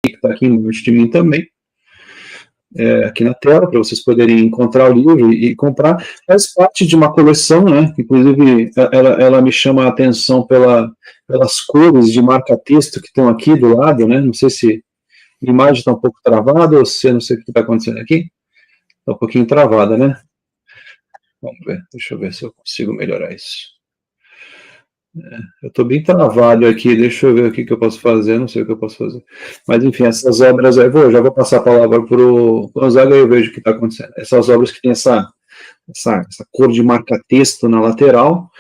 que está aqui embaixo de mim também, aqui na tela, para vocês poderem encontrar o livro e comprar. Faz parte de uma coleção, né? Inclusive, ela me chama a atenção pelas cores de marca-texto que estão aqui do lado, né? Não sei se a imagem está um pouco travada ou se não sei o que está acontecendo aqui. Está um pouquinho travada, né? Vamos ver, deixa eu ver se eu consigo melhorar isso. Eu estou bem travado aqui, deixa eu ver o que eu posso fazer, não sei o que eu posso fazer. Mas, enfim, essas obras aí, já vou passar a palavra para o Gonzaga e eu vejo o que está acontecendo. Essas obras que têm essa cor de marca-texto na lateral,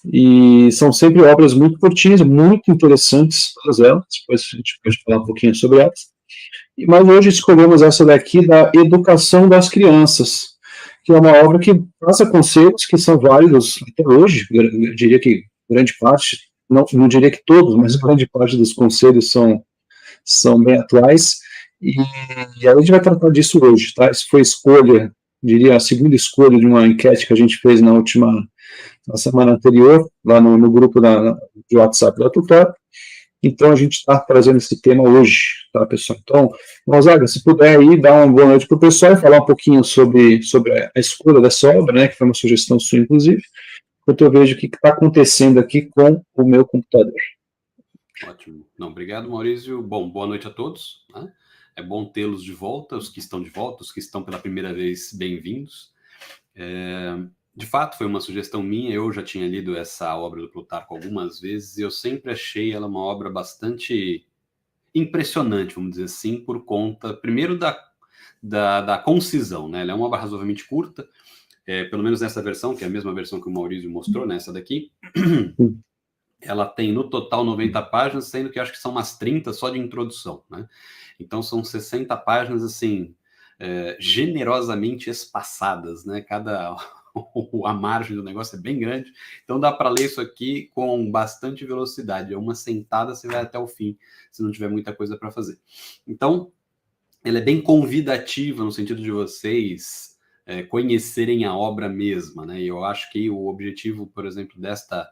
e são sempre obras muito curtinhas, muito interessantes, todas elas, depois a gente pode falar um pouquinho sobre elas. Mas hoje escolhemos essa daqui, da Educação das Crianças, que é uma obra que passa conselhos que são válidos até hoje, eu diria que grande parte, não diria que todos, mas grande parte dos conselhos são bem atuais, e a gente vai tratar disso hoje, tá? Isso foi escolha, diria, a segunda escolha de uma enquete que a gente fez na semana anterior, lá no grupo de WhatsApp da Tutor. Então, a gente está trazendo esse tema hoje, tá, pessoal? Então, Gonzaga, se puder aí, dar uma boa noite para o pessoal e falar um pouquinho sobre a escolha dessa obra, né, que foi uma sugestão sua, inclusive, enquanto eu vejo o que está acontecendo aqui com o meu computador. Ótimo. Não, obrigado, Maurício. Bom, boa noite a todos, né? É bom tê-los de volta, os que estão de volta, os que estão pela primeira vez, bem-vindos. De fato, foi uma sugestão minha, eu já tinha lido essa obra do Plutarco algumas vezes, e eu sempre achei ela uma obra bastante impressionante, vamos dizer assim, por conta, primeiro, da concisão, né? Ela é uma obra razoavelmente curta, pelo menos nessa versão, que é a mesma versão que o Maurício mostrou, nessa daqui. Ela tem, no total, 90 páginas, sendo que acho que são umas 30 só de introdução, né? Então, são 60 páginas, assim, generosamente espaçadas, né? A margem do negócio é bem grande, então dá para ler isso aqui com bastante velocidade. É uma sentada, você vai até o fim, se não tiver muita coisa para fazer. Então, ela é bem convidativa no sentido de vocês conhecerem a obra mesma, né? E eu acho que o objetivo, por exemplo, desta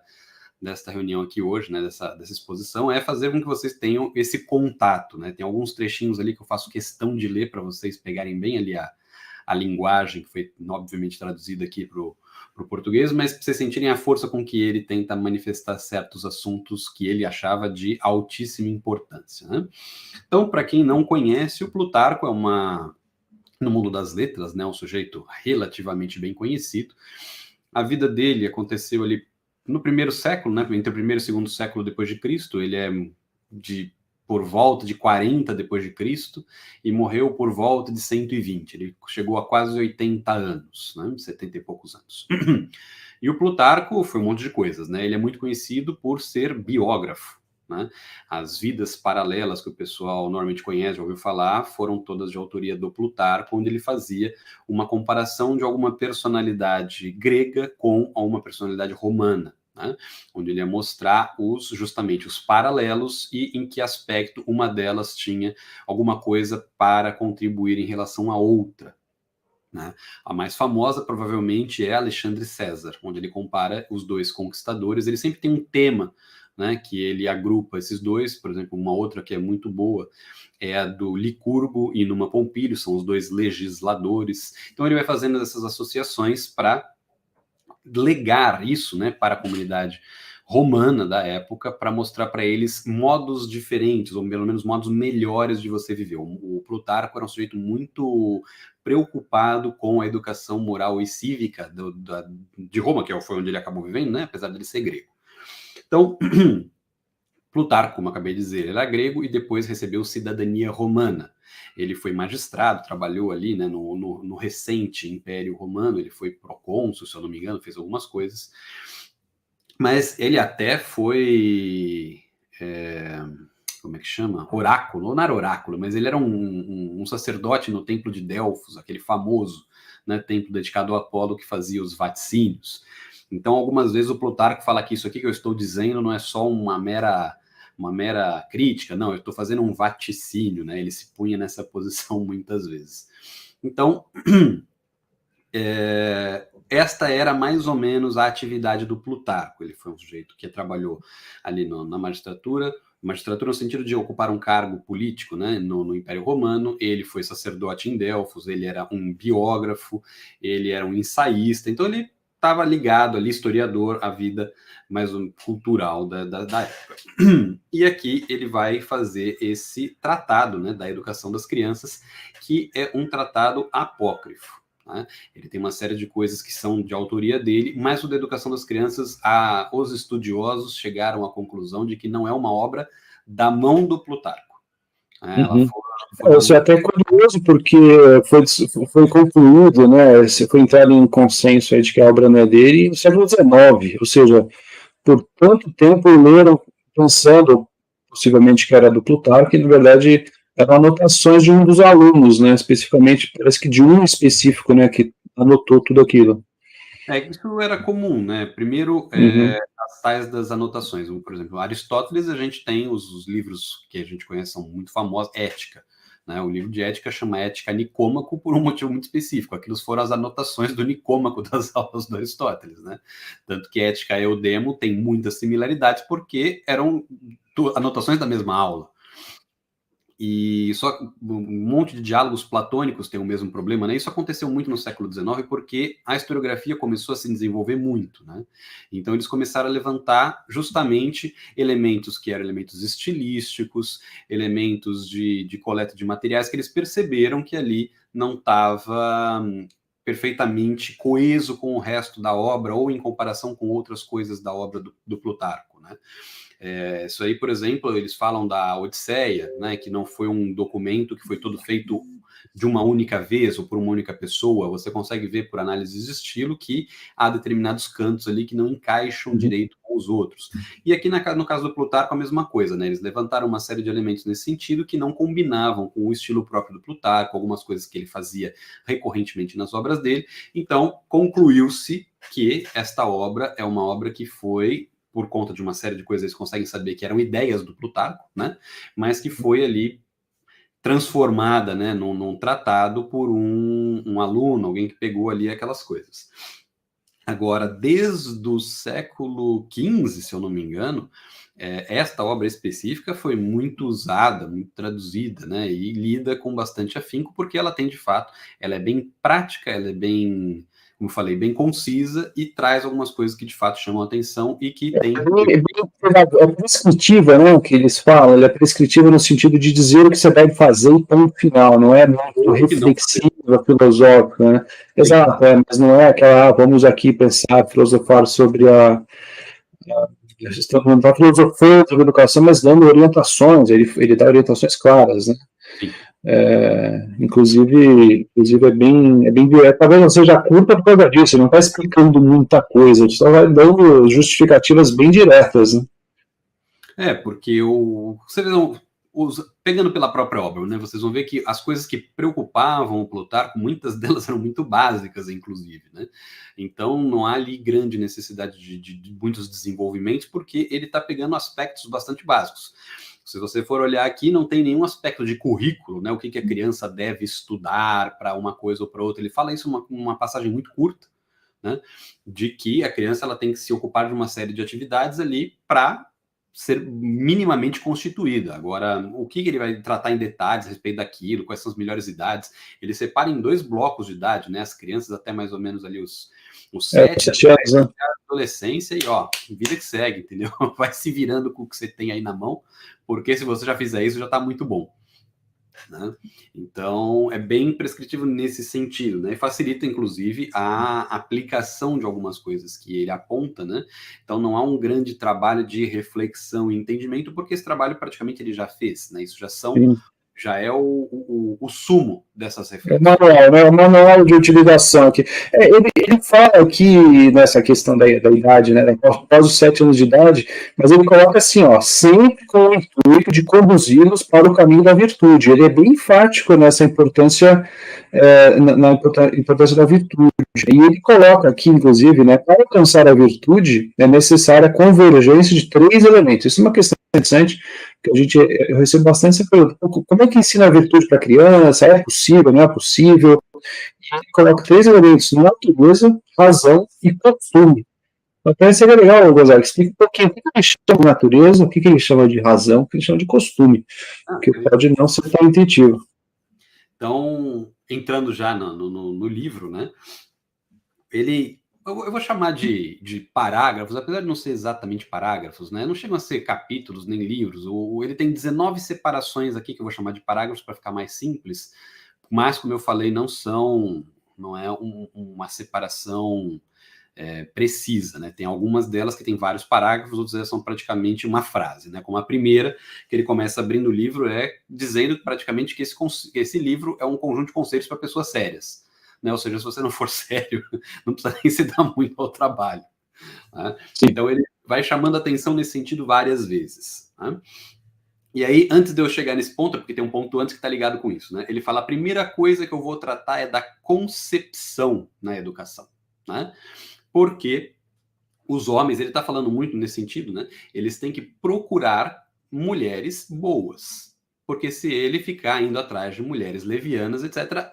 reunião aqui hoje, né, dessa exposição, é fazer com que vocês tenham esse contato, né? Tem alguns trechinhos ali que eu faço questão de ler para vocês pegarem bem ali a linguagem, que foi obviamente traduzida aqui para o português, mas para vocês sentirem a força com que ele tenta manifestar certos assuntos que ele achava de altíssima importância, né? Então, para quem não conhece, o Plutarco no mundo das letras, né, um sujeito relativamente bem conhecido. A vida dele aconteceu ali no primeiro século, né, entre o primeiro e o segundo século depois de Cristo. Ele é por volta de 40 depois de Cristo e morreu por volta de 120. Ele chegou a quase 80 anos, né, 70 e poucos anos. E o Plutarco foi um monte de coisas, né? Ele é muito conhecido por ser biógrafo, né? As vidas paralelas que o pessoal normalmente conhece, já ouviu falar, foram todas de autoria do Plutarco, onde ele fazia uma comparação de alguma personalidade grega com uma personalidade romana, né? Onde ele ia mostrar justamente os paralelos e em que aspecto uma delas tinha alguma coisa para contribuir em relação à outra, né? A mais famosa provavelmente é Alexandre César, onde ele compara os dois conquistadores. Ele sempre tem um tema, né, que ele agrupa esses dois. Por exemplo, uma outra que é muito boa é a do Licurgo e Numa Pompílio, são os dois legisladores. Então ele vai fazendo essas associações para legar isso, né, para a comunidade romana da época, para mostrar para eles modos diferentes, ou pelo menos modos melhores de você viver. O Plutarco era um sujeito muito preocupado com a educação moral e cívica de Roma, que foi onde ele acabou vivendo, né, apesar de ele ser grego. Então, Plutarco, como eu acabei de dizer, era grego e depois recebeu cidadania romana. Ele foi magistrado, trabalhou ali, né, no recente Império Romano. Ele foi procônsul, se eu não me engano, fez algumas coisas. Mas ele até foi... como é que chama? Oráculo, não era oráculo, mas ele era um sacerdote no templo de Delfos, aquele famoso, né, templo dedicado ao Apolo, que fazia os vaticínios. Então, algumas vezes o Plutarco fala que isso aqui que eu estou dizendo não é só uma mera crítica, não, eu estou fazendo um vaticínio, né? Ele se punha nessa posição muitas vezes. Então, esta era mais ou menos a atividade do Plutarco. Ele foi um sujeito que trabalhou ali na magistratura, Magistratura no sentido de ocupar um cargo político, né, no Império Romano. Ele foi sacerdote em Delfos, ele era um biógrafo, ele era um ensaísta, então ele estava ligado ali, historiador, à vida mais cultural da época. E aqui ele vai fazer esse tratado, né, da educação das crianças, que é um tratado apócrifo. Né? Ele tem uma série de coisas que são de autoria dele, mas o da educação das crianças, os estudiosos chegaram à conclusão de que não é uma obra da mão do Plutarco. Né? Uhum. Isso é até curioso, porque foi concluído, né, foi entrado em consenso aí de que a obra não é dele no século XIX, ou seja, por tanto tempo leram pensando possivelmente que era do Plutarco, que na verdade eram anotações de um dos alunos, né, especificamente, parece que de um específico, né, que anotou tudo aquilo. Isso era comum, né? Primeiro, as tais das anotações. Por exemplo, Aristóteles, a gente tem os livros que a gente conhece, são muito famosos, Ética. Né? O livro de Ética chama Ética Nicômaco por um motivo muito específico. Aquilo foram as anotações do Nicômaco das aulas do Aristóteles. Né? Tanto que Ética e Eudemo tem muitas similaridades porque eram anotações da mesma aula. E só um monte de diálogos platônicos tem o mesmo problema, né? Isso aconteceu muito no século XIX porque a historiografia começou a se desenvolver muito, né? Então eles começaram a levantar justamente elementos que eram elementos estilísticos, elementos de coleta de materiais, que eles perceberam que ali não estava perfeitamente coeso com o resto da obra ou em comparação com outras coisas da obra do Plutarco, né? Isso aí, por exemplo, eles falam da Odisseia, né, que não foi um documento que foi todo feito de uma única vez ou por uma única pessoa. Você consegue ver por análises de estilo que há determinados cantos ali que não encaixam direito com os outros. E aqui no caso do Plutarco a mesma coisa, né? Eles levantaram uma série de elementos nesse sentido que não combinavam com o estilo próprio do Plutarco, algumas coisas que ele fazia recorrentemente nas obras dele. Então, concluiu-se que esta obra é uma obra que foi, por conta de uma série de coisas, eles conseguem saber que eram ideias do Plutarco, né? Mas que foi ali transformada, né, num tratado por um aluno, alguém que pegou ali aquelas coisas. Agora, desde o século XV, se eu não me engano, esta obra específica foi muito usada, muito traduzida, né, e lida com bastante afinco, porque ela tem, de fato, ela é bem prática, ela é bem, como falei, bem concisa e traz algumas coisas que de fato chamam a atenção e que tem... É prescritiva, né, o que eles falam, ele é prescritiva no sentido de dizer o que você deve fazer e ponto final, não é muito reflexiva, filosófica, né? Exato, mas não é aquela, vamos aqui pensar, filosofar sobre a não está filosofando sobre educação, mas dando orientações, ele dá orientações claras, né? Inclusive é bem direto. Talvez não seja curta por causa disso, ele não está explicando muita coisa, ele só vai dando justificativas bem diretas, né? Porque você vê, pegando pela própria obra, né, vocês vão ver que as coisas que preocupavam o Plutarco, muitas delas eram muito básicas, inclusive, né? Então não há ali grande necessidade de muitos desenvolvimentos, porque ele está pegando aspectos bastante básicos. Se você for olhar aqui, não tem nenhum aspecto de currículo, né? O que a criança deve estudar para uma coisa ou para outra. Ele fala isso uma passagem muito curta, né? De que a criança ela tem que se ocupar de uma série de atividades ali para ser minimamente constituída. Agora, o que ele vai tratar em detalhes a respeito daquilo, quais são as melhores idades, ele separa em 2 blocos de idade, né? As crianças até mais ou menos ali os 7 anos, né? Adolescência e vida que segue, entendeu? Vai se virando com o que você tem aí na mão, porque se você já fizer isso, já está muito bom. Né? Então, é bem prescritivo nesse sentido, né? E facilita, inclusive, a aplicação de algumas coisas que ele aponta, né? Então, não há um grande trabalho de reflexão e entendimento, porque esse trabalho praticamente ele já fez, né? Isso já é o sumo dessas reflexões. O manual, né? O manual de utilização aqui. Ele fala aqui nessa questão da idade, né? Após os 7 anos de idade, mas ele coloca assim, sempre com o intuito de conduzi-los para o caminho da virtude. Ele é bem enfático nessa importância, na importância da virtude. E ele coloca aqui, inclusive, né? Para alcançar a virtude, é necessária a convergência de 3 elementos. Isso é uma questão interessante, que eu recebo bastante essa pergunta. Como é que ensina a virtude para a criança? É possível, não é possível? E ele coloca 3 elementos: natureza, razão e costume. Até seria legal, Gonzaga, explica um pouquinho o que ele chama de natureza, o que ele chama de razão, o que ele chama de costume, que pode não ser tão intuitivo. Então, entrando já no livro, né? Eu vou chamar de parágrafos, apesar de não ser exatamente parágrafos, né? Não chegam a ser capítulos nem livros. Ele tem 19 separações aqui, que eu vou chamar de parágrafos para ficar mais simples, mas, como eu falei, não é uma separação precisa, né? Tem algumas delas que tem vários parágrafos, outras são praticamente uma frase, né? Como a primeira, que ele começa abrindo o livro, dizendo praticamente que esse livro é um conjunto de conselhos para pessoas sérias. Né? Ou seja, se você não for sério, não precisa nem se dar muito ao trabalho. Né? Então, ele vai chamando a atenção nesse sentido várias vezes. Né? E aí, antes de eu chegar nesse ponto, porque tem um ponto antes que está ligado com isso, né? Ele fala, a primeira coisa que eu vou tratar é da concepção na educação. Né? Porque os homens, ele está falando muito nesse sentido, né? Eles têm que procurar mulheres boas. Porque se ele ficar indo atrás de mulheres levianas, etc.,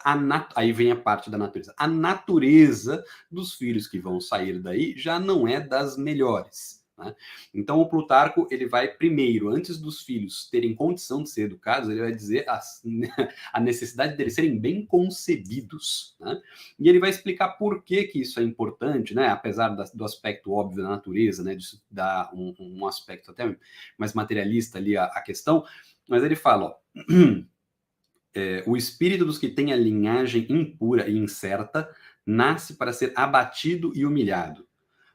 aí vem a parte da natureza. A natureza dos filhos que vão sair daí já não é das melhores. Né? Então, o Plutarco, ele vai primeiro, antes dos filhos terem condição de ser educados, ele vai dizer a necessidade deles serem bem concebidos. Né? E ele vai explicar por que isso é importante, né? Apesar do aspecto óbvio da natureza, né? Disso dá um aspecto até mais materialista ali a questão, mas ele fala, ó, o espírito dos que têm a linhagem impura e incerta nasce para ser abatido e humilhado.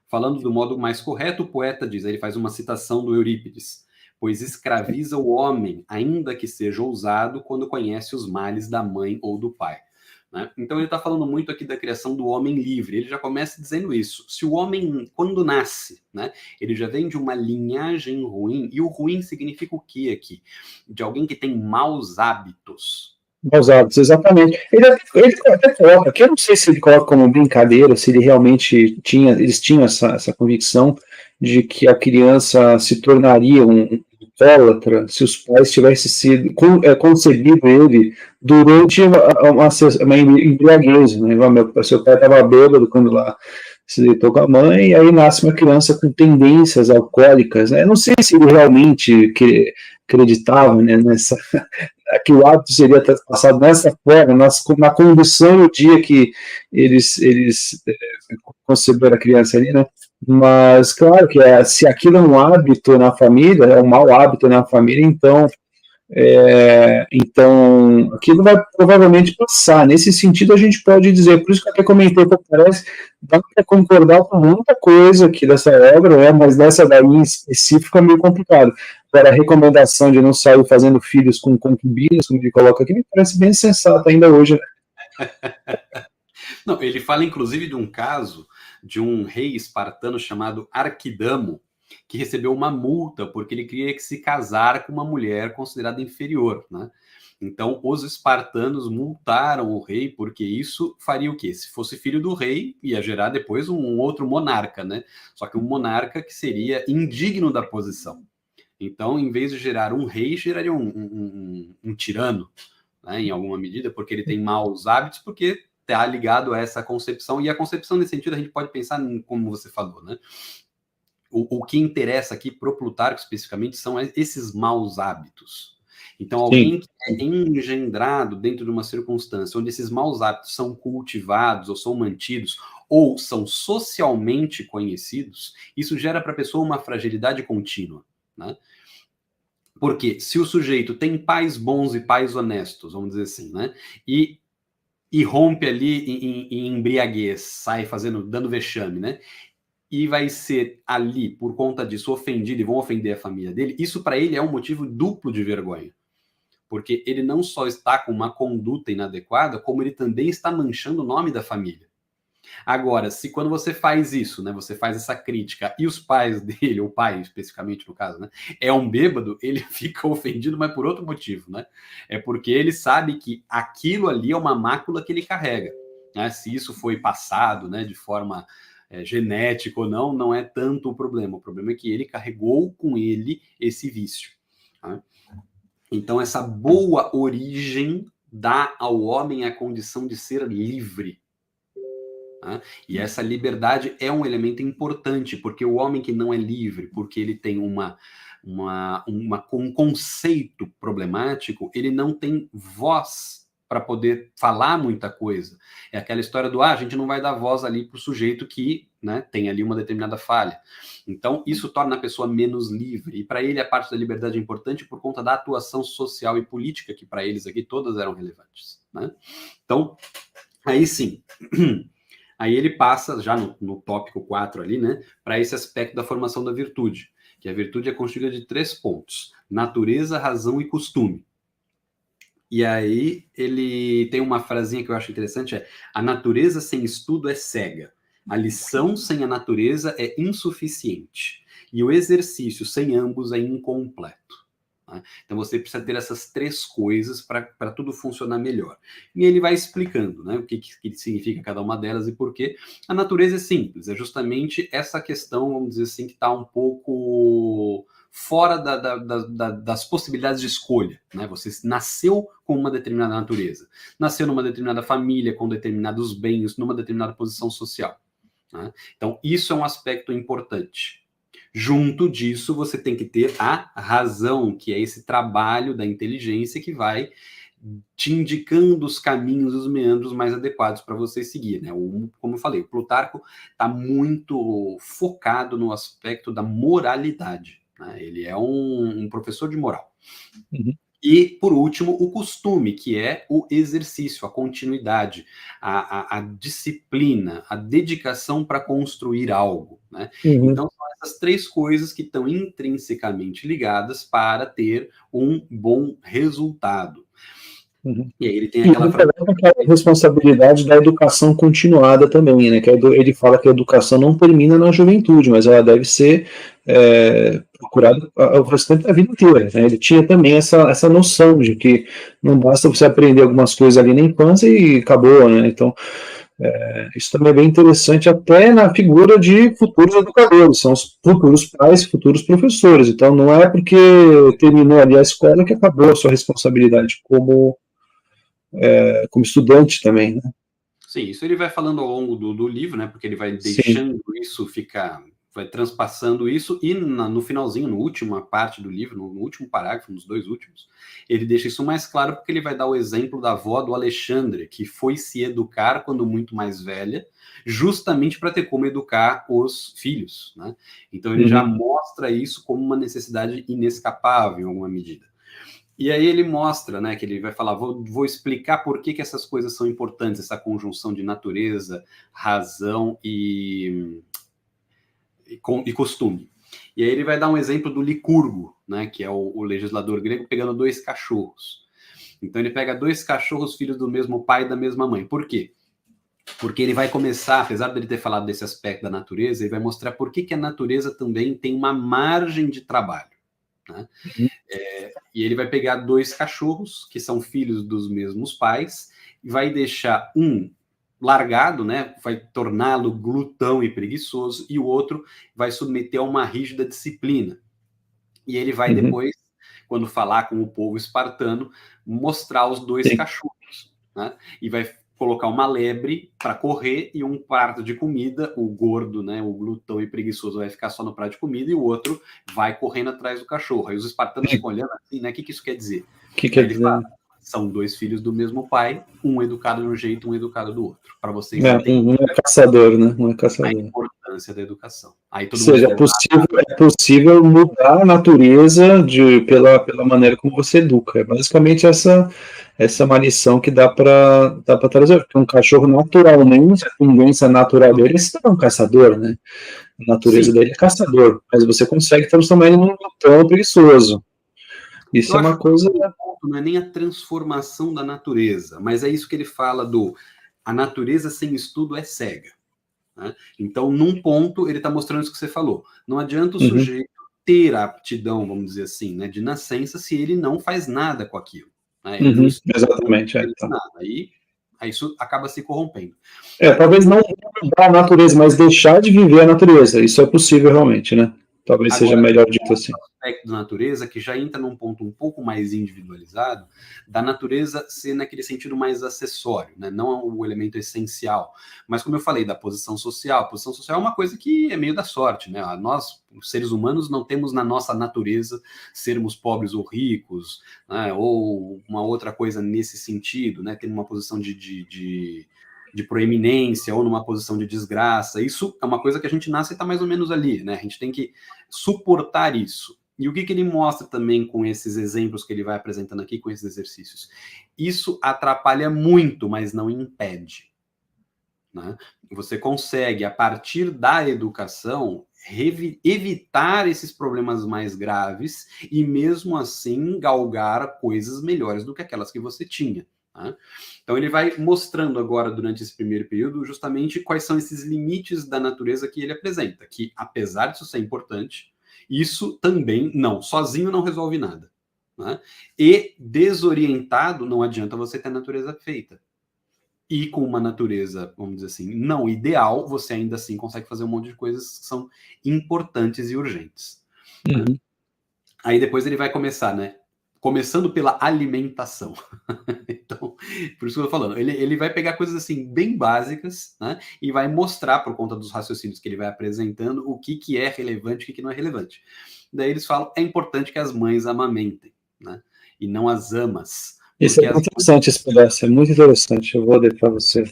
Falando do modo mais correto, o poeta diz, ele faz uma citação do Eurípides, pois escraviza o homem, ainda que seja ousado, quando conhece os males da mãe ou do pai. Né? Então ele está falando muito aqui da criação do homem livre. Ele já começa dizendo isso. Se o homem, quando nasce, né, ele já vem de uma linhagem ruim, e o ruim significa o que aqui? De alguém que tem maus hábitos. Maus hábitos, exatamente. Ele até coloca, que eu não sei se ele coloca como brincadeira, se ele realmente eles tinham essa convicção de que a criança se tornaria um idólatra se os pais tivessem sido concebido ele durante uma embriaguez, né? Seu pai estava bêbado quando lá se deitou com a mãe, e aí nasce uma criança com tendências alcoólicas, né? Eu não sei se ele realmente acreditava, né, que o hábito seria passado dessa forma, na condução no dia que eles conceberam a criança ali, né? Mas, claro que se aquilo é um hábito na família, é um mau hábito na família, então aquilo vai provavelmente passar. Nesse sentido, a gente pode dizer, por isso que eu até comentei que parece, dá para concordar com muita coisa aqui dessa obra, né, mas dessa daí em específico é meio complicado. Agora, a recomendação de não sair fazendo filhos com concubinas, como ele coloca aqui, me parece bem sensata ainda hoje. Não, ele fala inclusive de um caso de um rei espartano chamado Arquidamo, que recebeu uma multa porque ele queria que se casar com uma mulher considerada inferior, né? Então, os espartanos multaram o rei porque isso faria o quê? Se fosse filho do rei, ia gerar depois um outro monarca, né? Só que um monarca que seria indigno da posição. Então, em vez de gerar um rei, geraria um tirano, né, em alguma medida, porque ele tem maus hábitos, porque está ligado a essa concepção. E a concepção, nesse sentido, a gente pode pensar, como você falou, né? O que interessa aqui para o Plutarco, especificamente, são esses maus hábitos. Então, alguém que é engendrado dentro de uma circunstância onde esses maus hábitos são cultivados ou são mantidos ou são socialmente conhecidos, isso gera para a pessoa uma fragilidade contínua, né? Porque se o sujeito tem pais bons e pais honestos, vamos dizer assim, né? E rompe ali em embriaguez, sai dando vexame, né? E vai ser ali, por conta disso, ofendido e vão ofender a família dele, isso para ele é um motivo duplo de vergonha. Porque ele não só está com uma conduta inadequada, como ele também está manchando o nome da família. Agora, se quando você faz isso, né, você faz essa crítica e os pais dele, o pai especificamente no caso, né, é um bêbado, ele fica ofendido, mas por outro motivo, né? É porque ele sabe que aquilo ali é uma mácula que ele carrega, né? Se isso foi passado, né, de forma genética ou não, não é tanto o problema. O problema é que ele carregou com ele esse vício. Né? Então, essa boa origem dá ao homem a condição de ser livre. Né? E essa liberdade é um elemento importante, porque o homem que não é livre, porque ele tem um conceito problemático, ele não tem voz para poder falar muita coisa. É aquela história do, a gente não vai dar voz ali para o sujeito que, né, tem ali uma determinada falha. Então, isso torna a pessoa menos livre. E para ele, a parte da liberdade é importante por conta da atuação social e política, que para eles aqui todas eram relevantes. Né? Então, aí sim, aí ele passa, já no tópico 4 ali, né, para esse aspecto da formação da virtude, que a virtude é constituída de 3 pontos: natureza, razão e costume. E aí ele tem uma frasinha que eu acho interessante, a natureza sem estudo é cega, a lição sem a natureza é insuficiente, e o exercício sem ambos é incompleto. Né? Então você precisa ter essas 3 coisas para tudo funcionar melhor. E ele vai explicando, né, o que significa cada uma delas e por quê. A natureza é simples, é justamente essa questão, vamos dizer assim, que está um pouco fora das possibilidades de escolha. Né? Você nasceu com uma determinada natureza, nasceu numa determinada família, com determinados bens, numa determinada posição social. Né? Então, isso é um aspecto importante. Junto disso, você tem que ter a razão, que é esse trabalho da inteligência que vai te indicando os caminhos, os meandros mais adequados para você seguir. Né? Como eu falei, o Plutarco está muito focado no aspecto da moralidade. Né? Ele é um professor de moral. Uhum. E, por último, o costume, que é o exercício, a continuidade, a disciplina, a dedicação para construir algo. Né? Uhum. Então, são essas 3 coisas que estão intrinsecamente ligadas para ter um bom resultado. Uhum. E aí ele tem aquela responsabilidade da educação continuada também, né? Que ele fala que a educação não termina na juventude, mas ela deve ser procurada o restante da vida inteira. Né? Ele tinha também essa noção de que não basta você aprender algumas coisas ali na infância e acabou, né? Então, isso também é bem interessante até na figura de futuros educadores, são os futuros pais, futuros professores. Então, não é porque terminou ali a escola que acabou a sua responsabilidade como estudante também, né? Sim, isso ele vai falando ao longo do livro, né? Porque ele vai deixando Sim. isso ficar, vai transpassando isso, e no finalzinho, na última parte do livro, no último parágrafo, nos 2 últimos, ele deixa isso mais claro, porque ele vai dar o exemplo da avó do Alexandre, que foi se educar quando muito mais velha, justamente para ter como educar os filhos, né? Então ele já mostra isso como uma necessidade inescapável, em alguma medida. E aí ele mostra, né, que ele vai falar, vou explicar por que essas coisas são importantes, essa conjunção de natureza, razão e costume. E aí ele vai dar um exemplo do Licurgo, né, que é o legislador grego, pegando 2 cachorros. Então ele pega 2 cachorros, filhos do mesmo pai e da mesma mãe. Por quê? Porque ele vai começar, apesar dele ter falado desse aspecto da natureza, ele vai mostrar por que a natureza também tem uma margem de trabalho. Né? E ele vai pegar 2 cachorros, que são filhos dos mesmos pais, e vai deixar um largado, né? Vai torná-lo glutão e preguiçoso, e o outro vai submeter a uma rígida disciplina. E ele vai depois, quando falar com o povo espartano, mostrar os 2 cachorros, né? E vai colocar uma lebre para correr e um prato de comida, o gordo, né, o glutão e preguiçoso vai ficar só no prato de comida e o outro vai correndo atrás do cachorro. Aí os espartanos ficam olhando assim, né, o que isso quer dizer? Que quer dizer? Fala, são 2 filhos do mesmo pai, um educado de um jeito, um educado do outro. Para vocês entenderem. Um é caçador, né? Um é caçador. A importância da educação. Aí todo Ou seja, é possível mudar a natureza pela maneira como você educa. É basicamente essa uma lição que dá para trazer. Porque um cachorro, naturalmente, a tendência natural dele é ser um caçador, né? A natureza dele é caçador, mas você consegue transformar ele num glutão preguiçoso. Isso é uma coisa. Não é nem a transformação da natureza, mas é isso que ele fala a natureza sem estudo é cega. Né? Então, num ponto, ele está mostrando isso que você falou. Não adianta o sujeito ter a aptidão, vamos dizer assim, né, de nascença, se ele não faz nada com aquilo. Né? Ele não exatamente. nada. Aí isso acaba se corrompendo. Talvez não mudar a natureza, mas deixar de viver a natureza. Isso é possível realmente, né? Talvez Agora, seja melhor dito assim. aspecto da natureza que já entra num ponto um pouco mais individualizado, da natureza ser naquele sentido mais acessório, né? Não o elemento essencial. Mas como eu falei, da posição social. A posição social é uma coisa que é meio da sorte, né? Nós, os seres humanos, não temos na nossa natureza sermos pobres ou ricos, né? Ou uma outra coisa nesse sentido, né? Ter uma posição de proeminência ou numa posição de desgraça. Isso é uma coisa que a gente nasce e está mais ou menos ali, né? A gente tem que suportar isso. E o que ele mostra também com esses exemplos que ele vai apresentando aqui, com esses exercícios? Isso atrapalha muito, mas não impede. Né? Você consegue, a partir da educação, evitar esses problemas mais graves e, mesmo assim, galgar coisas melhores do que aquelas que você tinha. Né? Então, ele vai mostrando agora, durante esse primeiro período, justamente quais são esses limites da natureza que ele apresenta, que, apesar disso ser importante, isso também não, sozinho não resolve nada. Né? E desorientado, não adianta você ter a natureza feita. E com uma natureza, vamos dizer assim, não ideal, você ainda assim consegue fazer um monte de coisas que são importantes e urgentes. Né? Aí depois ele vai começar, né? Começando pela alimentação. Então, por isso que eu tô falando, ele vai pegar coisas assim bem básicas, né? E vai mostrar, por conta dos raciocínios que ele vai apresentando, o que é relevante e o que não é relevante. Daí eles falam, é importante que as mães amamentem, né? E não as amas. Isso é muito interessante, esse pedaço, é muito interessante, eu vou deixar você.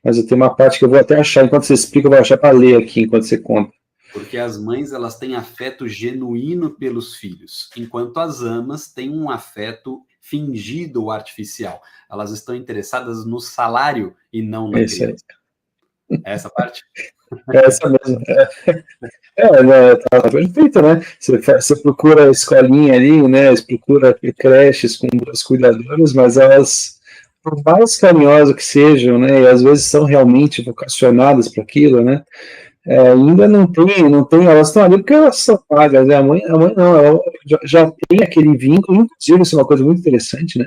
Mas eu tenho uma parte que eu vou até achar, enquanto você explica, eu vou achar para ler aqui, enquanto você conta. Porque as mães, elas têm afeto genuíno pelos filhos, enquanto as amas têm um afeto fingido ou artificial. Elas estão interessadas no salário e não na criança. É essa parte? É essa mesmo. Né, tá perfeito, né? Você procura a escolinha ali, né? Você procura creches com duas cuidadoras, mas elas, por mais carinhosas que sejam, né? E às vezes são realmente vocacionadas para aquilo, né? Ainda não tem, elas estão ali porque elas são pagas, né? A mãe não, ela já tem aquele vínculo, inclusive isso é uma coisa muito interessante, né?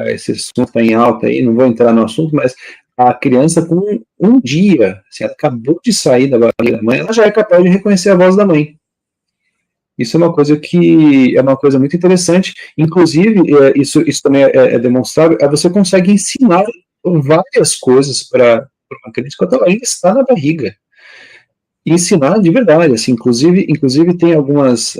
Esse assunto está em alta aí, não vou entrar no assunto, mas a criança com um dia, assim, ela acabou de sair da barriga da mãe, ela já é capaz de reconhecer a voz da mãe. Isso é uma coisa muito interessante. Inclusive, isso também é demonstrável, você consegue ensinar várias coisas para uma criança quando ela ainda está na barriga. E ensinar de verdade, assim, inclusive tem algumas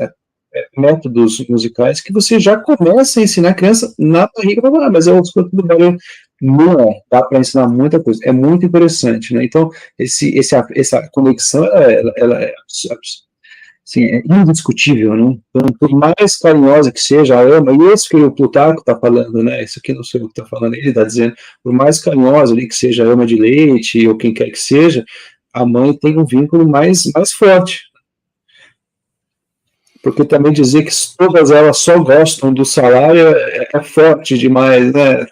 métodos musicais que você já começa a ensinar a criança na barriga, mas eu escuto do barulho. Não, dá para ensinar muita coisa, é muito interessante, né? Então, essa conexão, ela é, assim, é indiscutível, né? Então, por mais carinhosa que seja a ama, e isso que o Plutarco está falando, né? Isso aqui não sei o que está falando, ele está dizendo, por mais carinhosa ali que seja a ama de leite ou quem quer que seja, a mãe tem um vínculo mais forte. Porque também dizer que todas elas só gostam do salário é forte demais, né?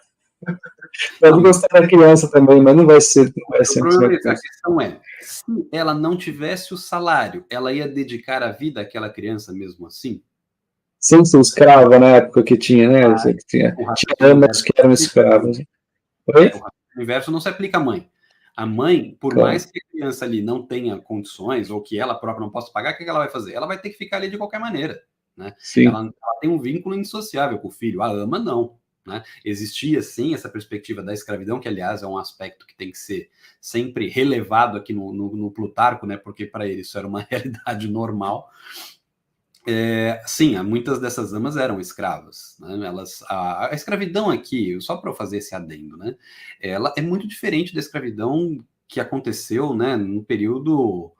Pode gostar da criança também, mas não vai ser. Não vai ser A questão é, se ela não tivesse o salário, ela ia dedicar a vida àquela criança mesmo assim? Sem ser escrava na época que tinha, né? Tinha amas que eram escravos. Oi? O universo não se aplica à mãe. A mãe, por mais que a criança ali não tenha condições, ou que ela própria não possa pagar, o que ela vai fazer? Ela vai ter que ficar ali de qualquer maneira. Né? Ela tem um vínculo indissociável com o filho. A ama, não. Né? Existia, sim, essa perspectiva da escravidão, que, aliás, é um aspecto que tem que ser sempre relevado aqui no Plutarco, né? Porque para ele isso era uma realidade normal. Sim, muitas dessas amas eram escravas. Né? A escravidão aqui, só para eu fazer esse adendo, né? Ela é muito diferente da escravidão que aconteceu, né, no período,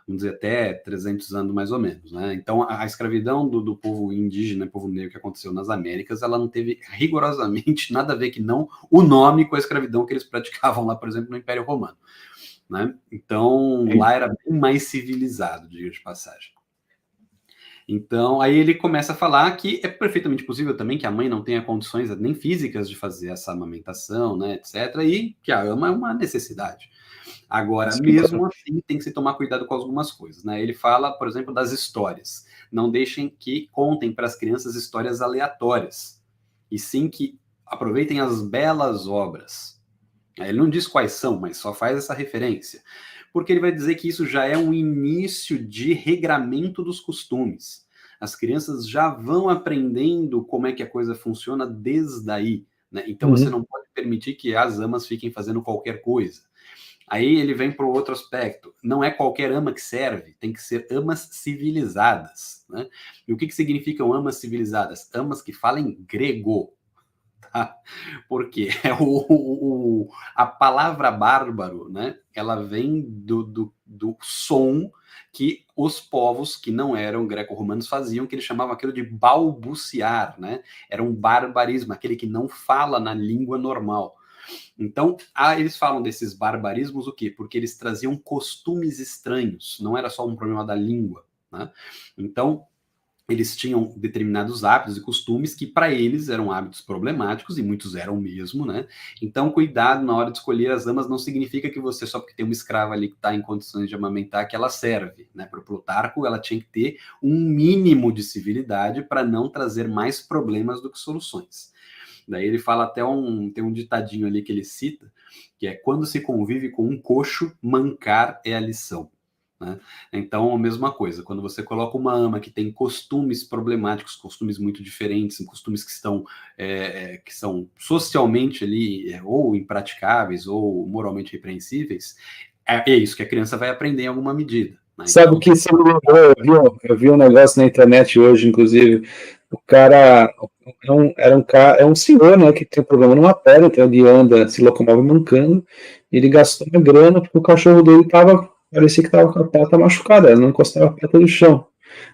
vamos dizer, até 300 anos mais ou menos. Né? Então, a escravidão do povo indígena, povo negro que aconteceu nas Américas, ela não teve rigorosamente nada a ver que não o nome com a escravidão que eles praticavam lá, por exemplo, no Império Romano. Né? Então, lá era bem mais civilizado, diga de passagem. Então, aí ele começa a falar que é perfeitamente possível também que a mãe não tenha condições nem físicas de fazer essa amamentação, né, etc., e que a ama é uma necessidade. Agora, mesmo assim, tem que se tomar cuidado com algumas coisas, né? Ele fala, por exemplo, das histórias. Não deixem que contem para as crianças histórias aleatórias, e sim que aproveitem as belas obras. Ele não diz quais são, mas só faz essa referência. porque ele vai dizer que isso já é um início de regramento dos costumes. As crianças já vão aprendendo como é que a coisa funciona desde aí, né? Então você não pode permitir que as amas fiquem fazendo qualquer coisa. Aí ele vem para o outro aspecto. Não é qualquer ama que serve, tem que ser amas civilizadas, né? E o que significam amas civilizadas? Amas que falem grego. Tá? Porque a palavra bárbaro, né? Ela vem do som que os povos que não eram greco-romanos faziam, que eles chamavam aquilo de balbuciar, né? Era um barbarismo, aquele que não fala na língua normal. Então, eles falam desses barbarismos o quê? Porque eles traziam costumes estranhos, não era só um problema da língua, né? Então, eles tinham determinados hábitos e costumes que para eles eram hábitos problemáticos, e muitos eram mesmo, né? Então, cuidado na hora de escolher as amas, não significa que você, só porque tem uma escrava ali que está em condições de amamentar, que ela serve, né? Para o Plutarco, ela tinha que ter um mínimo de civilidade para não trazer mais problemas do que soluções. Daí ele fala até tem um ditadinho ali que ele cita, que é: quando se convive com um coxo, mancar é a lição. Né? Então, a mesma coisa, quando você coloca uma ama que tem costumes problemáticos, costumes muito diferentes, costumes que que são socialmente ali ou impraticáveis ou moralmente repreensíveis, é isso que a criança vai aprender em alguma medida. Né? Sabe o que você me lembrou? Eu vi um negócio na internet hoje, inclusive. O cara é um senhor, né, que tem problema numa perna, então ele anda, se locomove mancando. Ele gastou uma grana porque o cachorro dele parecia que estava com a pata machucada, não encostava a pata no chão.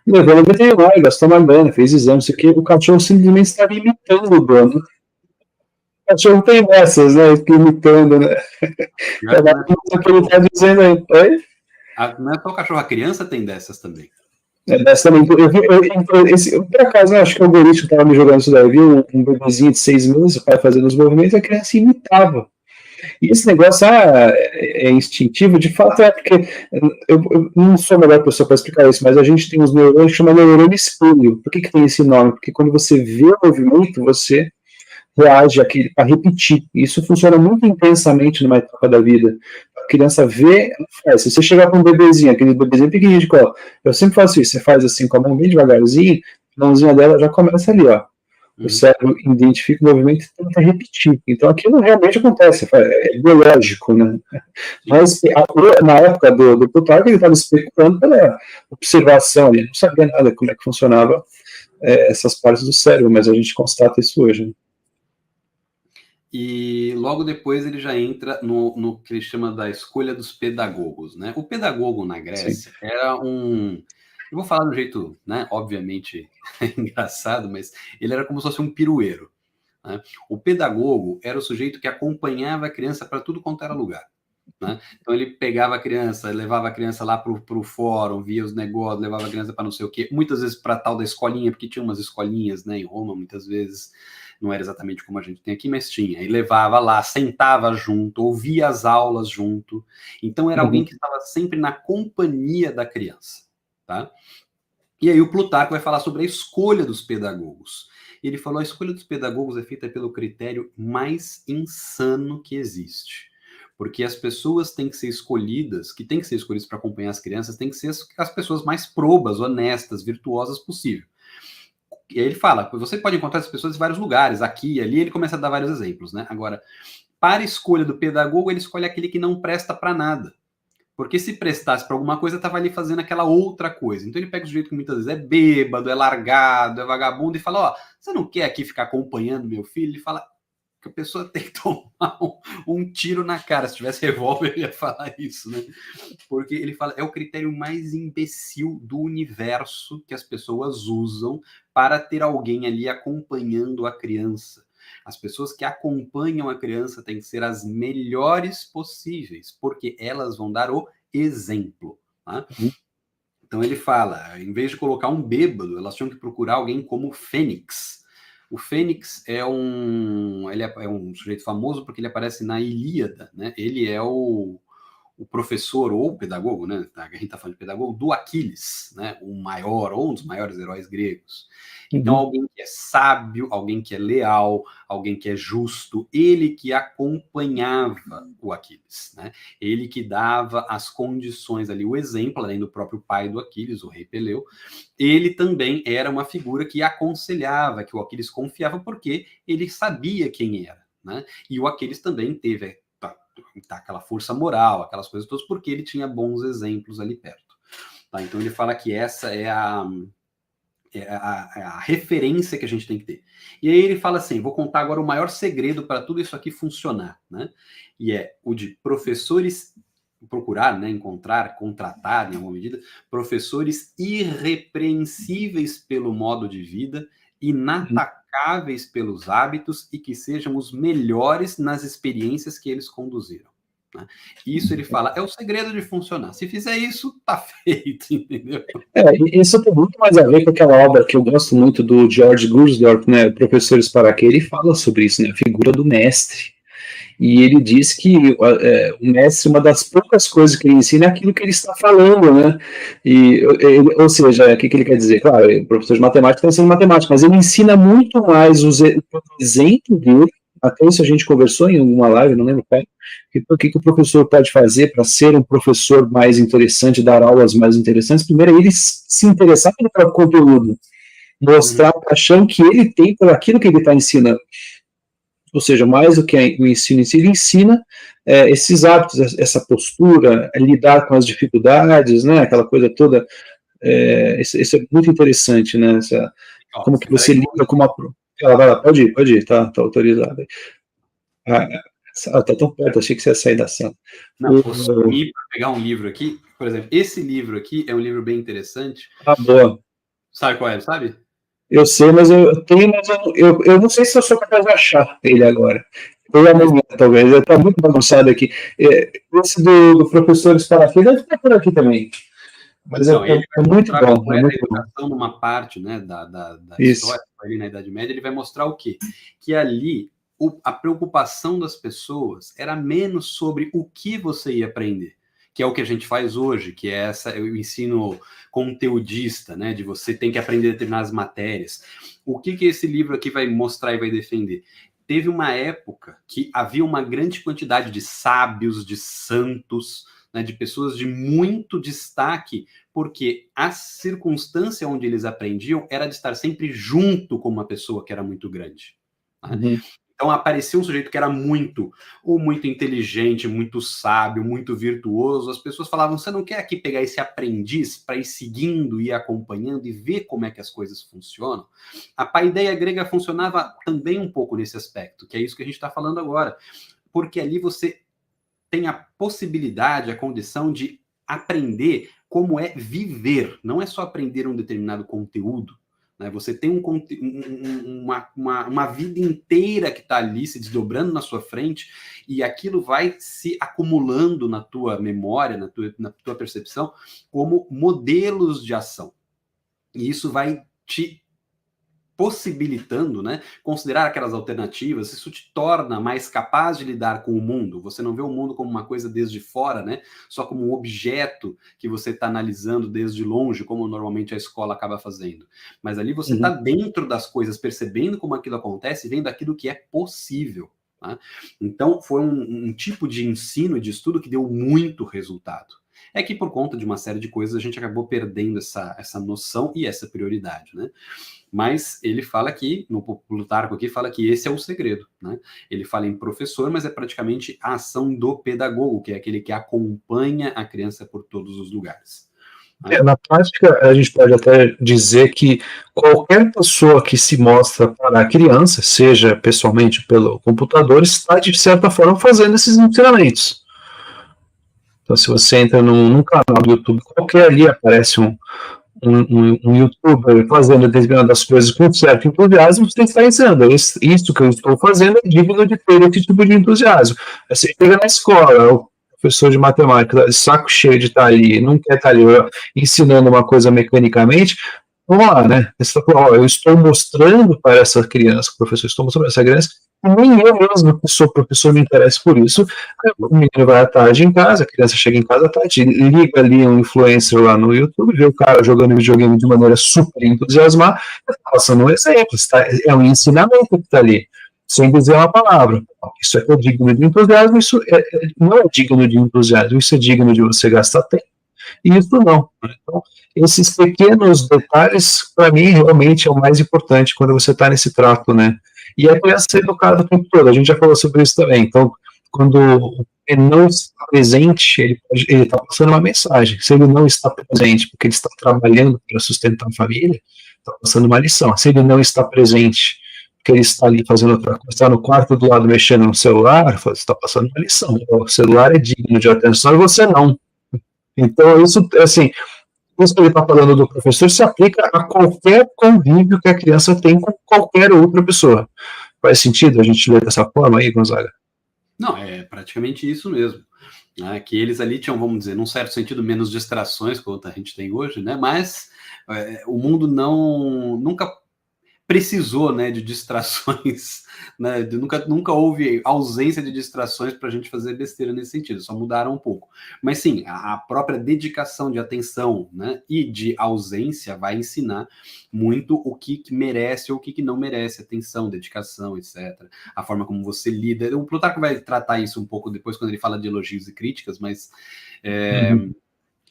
Levou no veterinário, gastou uma grana, fez exame, isso aqui. O cachorro simplesmente estava imitando o dono. O cachorro tem dessas, né? Fica imitando, né? É o que ele está dizendo aí. Oi? Não é só o cachorro, a criança tem dessas também. Dessa também. Por acaso, eu acho que o algoritmo estava me jogando isso daí. Eu vi um bebezinho de 6 meses, o pai fazendo os movimentos, e a criança imitava. E esse negócio é instintivo, de fato é porque eu não sou a melhor pessoa para explicar isso, mas a gente tem uns neurônios que chama neurônio espelho. Por que tem esse nome? Porque quando você vê o movimento, você reage a repetir. Isso funciona muito intensamente numa etapa da vida. A criança vê, ela faz. Se você chegar com um bebezinho, aquele bebezinho pequenininho de cola, eu sempre faço isso. Você faz assim com a mão bem devagarzinho, a mãozinha dela já começa ali, ó. O cérebro identifica o movimento e tenta repetir. Então aquilo realmente acontece, é biológico, né? Mas na época do Plutarco, ele estava especulando pela observação, ele não sabia nada como é que funcionava essas partes do cérebro, mas a gente constata isso hoje. Né? E logo depois ele já entra no que ele chama da escolha dos pedagogos, né? O pedagogo na Grécia era eu vou falar de um jeito, né, obviamente engraçado, mas ele era como se fosse um pirueiro. Né? O pedagogo era o sujeito que acompanhava a criança para tudo quanto era lugar. Né? Então ele pegava a criança, levava a criança lá para o fórum, via os negócios, levava a criança para não sei o quê, muitas vezes para tal da escolinha, porque tinha umas escolinhas, né, em Roma, muitas vezes não era exatamente como a gente tem aqui, mas tinha. E levava lá, sentava junto, ouvia as aulas junto. Então era alguém que estava sempre na companhia da criança. Tá? E aí o Plutarco vai falar sobre a escolha dos pedagogos. Ele falou: a escolha dos pedagogos é feita pelo critério mais insano que existe. Porque as pessoas têm que ser escolhidas, para acompanhar as crianças, têm que ser as pessoas mais probas, honestas, virtuosas possível. E aí ele fala: você pode encontrar essas pessoas em vários lugares, aqui e ali. Ele começa a dar vários exemplos, né? Agora, para a escolha do pedagogo, ele escolhe aquele que não presta para nada. Porque se prestasse para alguma coisa, estava ali fazendo aquela outra coisa. Então ele pega o sujeito que muitas vezes é bêbado, é largado, é vagabundo, e fala: ó, você não quer aqui ficar acompanhando meu filho? Ele fala que a pessoa tem que tomar um tiro na cara. Se tivesse revólver, ele ia falar isso, né? Porque ele fala: é o critério mais imbecil do universo que as pessoas usam para ter alguém ali acompanhando a criança. As pessoas que acompanham a criança têm que ser as melhores possíveis, porque elas vão dar o exemplo. Tá? Então ele fala: em vez de colocar um bêbado, elas tinham que procurar alguém como Fênix. O Fênix é um sujeito famoso porque ele aparece na Ilíada, né? Ele é o o professor ou o pedagogo, né? A gente está falando de pedagogo, do Aquiles, né? O maior, ou um dos maiores heróis gregos. Então, alguém que é sábio, alguém que é leal, alguém que é justo, ele que acompanhava o Aquiles, né? Ele que dava as condições ali, o exemplo, além do próprio pai do Aquiles, o rei Peleu, ele também era uma figura que aconselhava, que o Aquiles confiava, porque ele sabia quem era, né? E o Aquiles também teve aquela força moral, aquelas coisas todas, porque ele tinha bons exemplos ali perto. Tá? Então ele fala que essa é a referência que a gente tem que ter. E aí ele fala assim, vou contar agora o maior segredo para tudo isso aqui funcionar, né? E é o de professores procurar, né, encontrar, contratar, em alguma medida, professores irrepreensíveis pelo modo de vida, inatacáveis pelos hábitos e que sejam os melhores nas experiências que eles conduziram. Né? Isso ele fala, é o segredo de funcionar. Se fizer isso, tá feito, entendeu? Isso tem muito mais a ver com aquela obra que eu gosto muito do George Gursdorf, né, Professores para Quê? Ele fala sobre isso, né, a figura do mestre. E ele diz que o mestre, uma das poucas coisas que ele ensina é aquilo que ele está falando, né? Ou seja, o que ele quer dizer? Claro, o professor de matemática está ensinando matemática, mas ele ensina muito mais o exemplo dele. Até isso a gente conversou em uma live, não lembro qual. O que o professor pode fazer para ser um professor mais interessante, dar aulas mais interessantes? Primeiro, ele se interessar pelo próprio conteúdo, mostrar a paixão que ele tem por aquilo que ele está ensinando. Ou seja, mais do que o ensino em si, ele ensina esses hábitos, essa postura, lidar com as dificuldades, né, aquela coisa toda. Isso é muito interessante, né? Como que você lida com uma... Vai lá, pode ir, tá autorizado. Tá tão perto, achei que você ia sair da sala. Não, vou sumir para pegar um livro aqui. Por exemplo, esse livro aqui é um livro bem interessante. Boa. Sabe qual é, sabe? Eu sei, mas eu tenho, mas eu não sei se eu sou capaz de achar ele agora. Ou amanhã, talvez. Está muito bagunçado aqui. Esse do Professores para Quê deve estar por aqui também. Mas não, é muito bom. É muito bom. Numa parte, né, da história, ali na Idade Média, ele vai mostrar o quê? Que ali a preocupação das pessoas era menos sobre o que você ia aprender, que é o que a gente faz hoje, que é o ensino conteudista, né, de você tem que aprender determinadas matérias. O que esse livro aqui vai mostrar e vai defender? Teve uma época que havia uma grande quantidade de sábios, de santos, né, de pessoas de muito destaque, porque a circunstância onde eles aprendiam era de estar sempre junto com uma pessoa que era muito grande. Né? Então apareceu um sujeito que era muito inteligente, muito sábio, muito virtuoso. As pessoas falavam, você não quer aqui pegar esse aprendiz para ir seguindo, ir acompanhando e ver como é que as coisas funcionam? A paideia grega funcionava também um pouco nesse aspecto, que é isso que a gente está falando agora. Porque ali você tem a possibilidade, a condição de aprender como é viver. Não é só aprender um determinado conteúdo. Né? Você tem uma vida inteira que está ali se desdobrando na sua frente e aquilo vai se acumulando na tua memória, na tua percepção, como modelos de ação. E isso vai te possibilitando, né, considerar aquelas alternativas. Isso te torna mais capaz de lidar com o mundo. Você não vê o mundo como uma coisa desde fora, né, só como um objeto que você está analisando desde longe, como normalmente a escola acaba fazendo. Mas ali você está dentro das coisas, percebendo como aquilo acontece, vendo aquilo que é possível. Tá? Então, foi um tipo de ensino e de estudo que deu muito resultado. É que por conta de uma série de coisas a gente acabou perdendo essa noção e essa prioridade, né? Mas ele fala aqui, no Plutarco aqui, fala que esse é o segredo, né? Ele fala em professor, mas é praticamente a ação do pedagogo, que é aquele que acompanha a criança por todos os lugares. Né? Na prática, a gente pode até dizer que qualquer pessoa que se mostra para a criança, seja pessoalmente pelo computador, está, de certa forma, fazendo esses ensinamentos. Então, se você entra num canal do YouTube qualquer, ali aparece um youtuber fazendo determinadas coisas com certo entusiasmo, você está ensinando. Isso que eu estou fazendo é digno de ter esse tipo de entusiasmo. Você chega na escola, o professor de matemática, saco cheio de estar ali, não quer estar ali ensinando uma coisa mecanicamente, vamos lá, né? Eu estou mostrando para essa criança, professor, estou mostrando para essa criança Nem eu mesmo, que sou professor, me interesso por isso. O menino vai à tarde em casa, a criança chega em casa à tarde, liga ali um influencer lá no YouTube, vê o cara jogando videogame de maneira super entusiasmada, está passando um exemplo, é um ensinamento que está ali, sem dizer uma palavra. Isso é digno de entusiasmo, isso não é digno de entusiasmo, isso é digno de você gastar tempo, e isso não. Então, esses pequenos detalhes, para mim, realmente é o mais importante quando você está nesse trato, né? E a criança ser educada o tempo todo, a gente já falou sobre isso também. Então, quando ele não está presente, ele está passando uma mensagem. Se ele não está presente porque ele está trabalhando para sustentar a família, está passando uma lição. Se ele não está presente porque ele está ali fazendo outra coisa, está no quarto do lado mexendo no celular, você está passando uma lição. O celular é digno de atenção e você não. Então, isso, assim, isso que ele está falando do professor se aplica a qualquer convívio que a criança tem com qualquer outra pessoa. Faz sentido a gente ler dessa forma aí, Gonzaga? Não, é praticamente isso mesmo. Né? Que eles ali tinham, vamos dizer, num certo sentido, menos distrações quanto a gente tem hoje, né? Mas o mundo nunca precisou, né, de distrações, né, nunca houve ausência de distrações para a gente fazer besteira nesse sentido, só mudaram um pouco. Mas sim, a própria dedicação de atenção, né, e de ausência vai ensinar muito o que merece ou o que não merece atenção, dedicação, etc. A forma como você lida. O Plutarco vai tratar isso um pouco depois quando ele fala de elogios e críticas, mas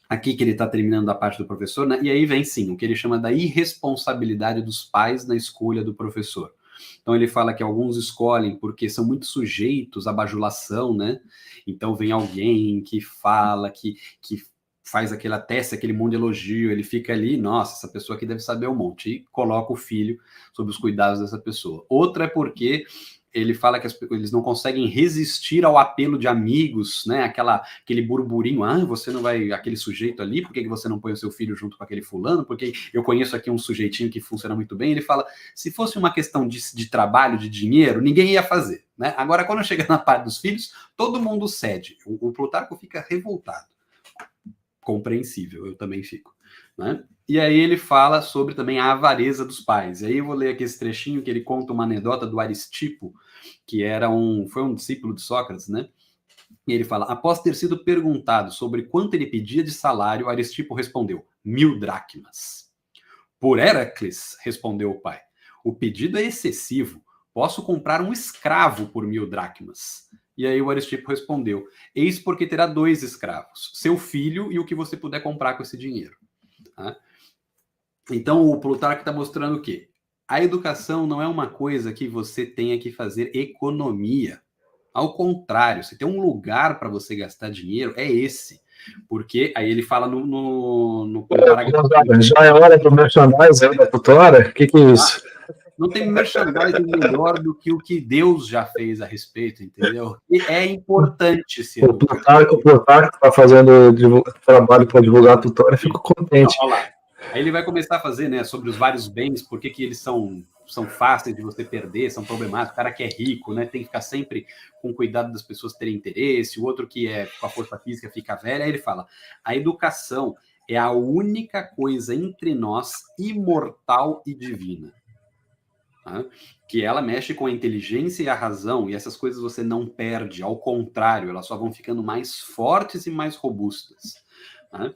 aqui que ele está terminando a parte do professor, né? E aí vem, sim, o que ele chama da irresponsabilidade dos pais na escolha do professor. Então, ele fala que alguns escolhem porque são muito sujeitos à bajulação, né? Então, vem alguém que fala, que faz tece aquele monte de elogio, ele fica ali, nossa, essa pessoa aqui deve saber um monte, e coloca o filho sob os cuidados dessa pessoa. Outra é porque ele fala que eles não conseguem resistir ao apelo de amigos, né? Aquele burburinho, você não vai, aquele sujeito ali, por que você não põe o seu filho junto com aquele fulano? Porque eu conheço aqui um sujeitinho que funciona muito bem. Ele fala, se fosse uma questão de trabalho, de dinheiro, ninguém ia fazer, né? Agora, quando chega na parte dos filhos, todo mundo cede. O Plutarco fica revoltado. Compreensível, eu também fico, né? E aí ele fala sobre também a avareza dos pais. E aí eu vou ler aqui esse trechinho que ele conta uma anedota do Aristipo, que foi um discípulo de Sócrates, né? E ele fala, após ter sido perguntado sobre quanto ele pedia de salário, Aristipo respondeu, 1000 dracmas. Por Heracles, respondeu o pai, o pedido é excessivo, posso comprar um escravo por 1000 dracmas. E aí o Aristipo respondeu, eis porque terá 2 escravos, seu filho e o que você puder comprar com esse dinheiro. Tá? Então, o Plutarco está mostrando o quê? A educação não é uma coisa que você tenha que fazer economia. Ao contrário, se tem um lugar para você gastar dinheiro, é esse. Porque aí ele fala no parágrafo... Já é hora do merchandising aí da tutora? O que é isso? Não tem merchandising melhor do que o que Deus já fez a respeito, entendeu? E é importante ser o Plutarco está fazendo trabalho para divulgar a tutora, fico contente. Não, olha lá. Aí ele vai começar a fazer, né, sobre os vários bens, por que eles são fáceis de você perder, são problemáticos. O cara que é rico, né, tem que ficar sempre com cuidado das pessoas terem interesse, o outro que é com a força física fica velho. Aí ele fala, a educação é a única coisa entre nós imortal e divina. Tá? Que ela mexe com a inteligência e a razão, e essas coisas você não perde, ao contrário, elas só vão ficando mais fortes e mais robustas. Tá?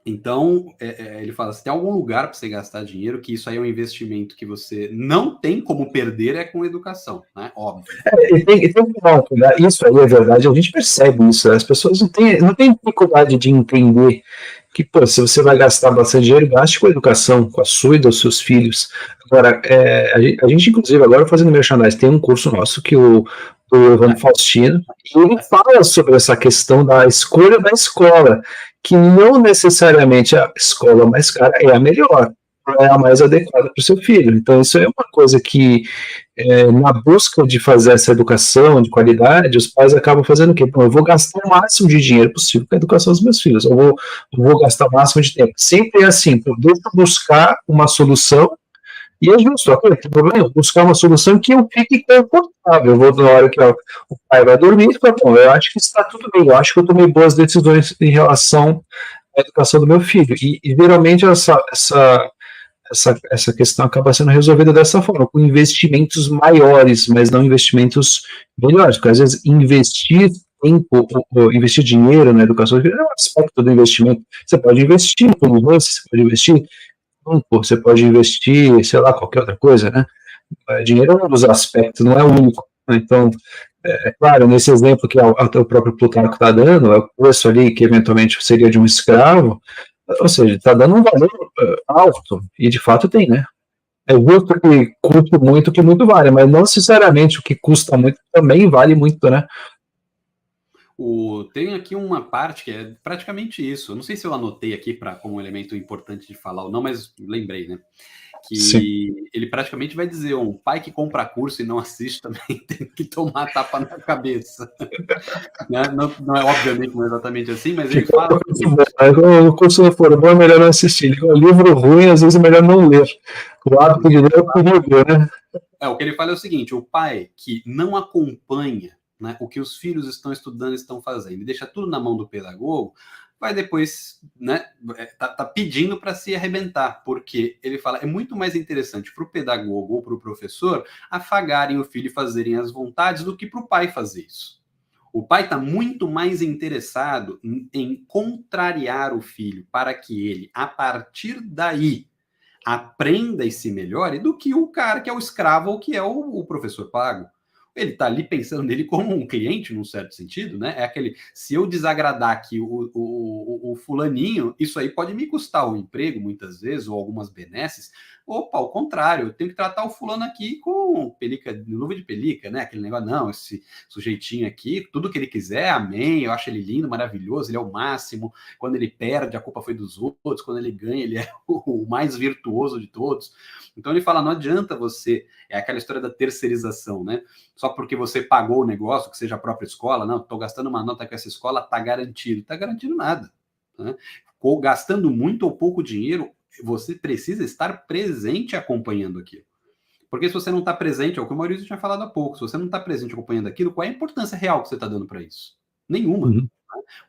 Então, ele fala, se tem algum lugar para você gastar dinheiro, que isso aí é um investimento que você não tem como perder, é com educação, né? Óbvio. Tem que isso aí é verdade, a gente percebe isso, as pessoas não têm dificuldade de entender que, pô, se você vai gastar bastante dinheiro, gaste com a educação, com a sua e dos seus filhos. Agora, a gente, inclusive, agora fazendo merchandising, tem um curso nosso que o Evandro Faustino, e ele fala sobre essa questão da escolha da escola, que não necessariamente a escola mais cara é a melhor, é a mais adequada para o seu filho. Então, isso é uma coisa que, na busca de fazer essa educação de qualidade, os pais acabam fazendo o quê? Bom, eu vou gastar o máximo de dinheiro possível com a educação dos meus filhos, eu vou gastar o máximo de tempo. Sempre é assim, então, deixa eu buscar uma solução, e é justo, ok, tem problema, buscar uma solução que eu fique confortável. Eu vou, na hora que o pai vai dormir, e fala, bom, eu acho que está tudo bem, eu acho que eu tomei boas decisões em relação à educação do meu filho. E geralmente essa essa questão acaba sendo resolvida dessa forma, com investimentos maiores, mas não investimentos melhores, porque às vezes investir tempo, ou investir dinheiro na educação é um aspecto do investimento. Você pode investir no lance, você pode investir tempo, você pode investir, sei lá, qualquer outra coisa, né? Dinheiro é um dos aspectos, não é o único. Então, claro, nesse exemplo que o próprio Plutarco está dando, é o preço ali que eventualmente seria de um escravo, ou seja, está dando um valor alto, e de fato tem, né? É justo que custe muito, que muito vale, mas não necessariamente o que custa muito também vale muito, né? Tem aqui uma parte que é praticamente isso. Eu não sei se eu anotei aqui como um elemento importante de falar ou não, mas lembrei, né? Que Sim. ele praticamente vai dizer: um pai que compra curso e não assiste também tem que tomar tapa na cabeça. Né? Não é, obviamente, não é exatamente assim, mas ele fala o seguinte. O curso for bom, é melhor não assistir. O livro ruim, às vezes é melhor não ler. O hábito de ler é o perigo, né? O que ele fala é o seguinte: o pai que não acompanha, né, o que os filhos estão estudando, estão fazendo, e deixa tudo na mão do pedagogo, vai depois, né, tá pedindo para se arrebentar, porque ele fala, é muito mais interessante para o pedagogo ou para o professor afagarem o filho e fazerem as vontades do que para o pai fazer isso. O pai está muito mais interessado em contrariar o filho para que ele, a partir daí, aprenda e se melhore do que o cara que é o escravo ou que é o professor pago. Ele está ali pensando nele como um cliente, num certo sentido, né? É aquele, se eu desagradar aqui o fulaninho, isso aí pode me custar o emprego, muitas vezes, ou algumas benesses. Opa, ao contrário, eu tenho que tratar o fulano aqui com luva de pelica, né? Aquele negócio, não, esse sujeitinho aqui, tudo que ele quiser, amém, eu acho ele lindo, maravilhoso, ele é o máximo. Quando ele perde, a culpa foi dos outros, quando ele ganha, ele é o mais virtuoso de todos. Então ele fala, não adianta você, é aquela história da terceirização, né? Só porque você pagou o negócio, que seja a própria escola, não, estou gastando uma nota com essa escola, está garantido. Está garantido nada. Né? Gastando muito ou pouco dinheiro, você precisa estar presente acompanhando aquilo. Porque se você não está presente, é o que o Maurício tinha falado há pouco, se você não está presente acompanhando aquilo, qual é a importância real que você está dando para isso? Nenhuma. Uhum.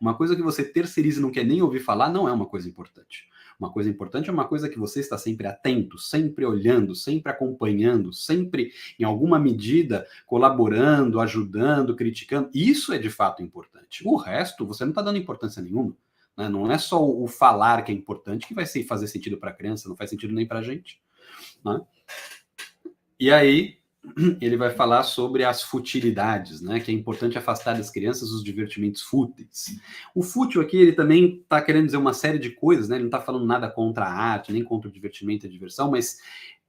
Uma coisa que você terceiriza e não quer nem ouvir falar, não é uma coisa importante. Uma coisa importante é uma coisa que você está sempre atento, sempre olhando, sempre acompanhando, sempre, em alguma medida, colaborando, ajudando, criticando. Isso é de fato importante. O resto, você não está dando importância nenhuma. Né? Não é só o falar que é importante que vai fazer sentido para a criança, não faz sentido nem para a gente. Né? E aí, ele vai falar sobre as futilidades, né? Que é importante afastar das crianças os divertimentos fúteis. O fútil aqui, ele também está querendo dizer uma série de coisas, né? Ele não está falando nada contra a arte, nem contra o divertimento e a diversão, mas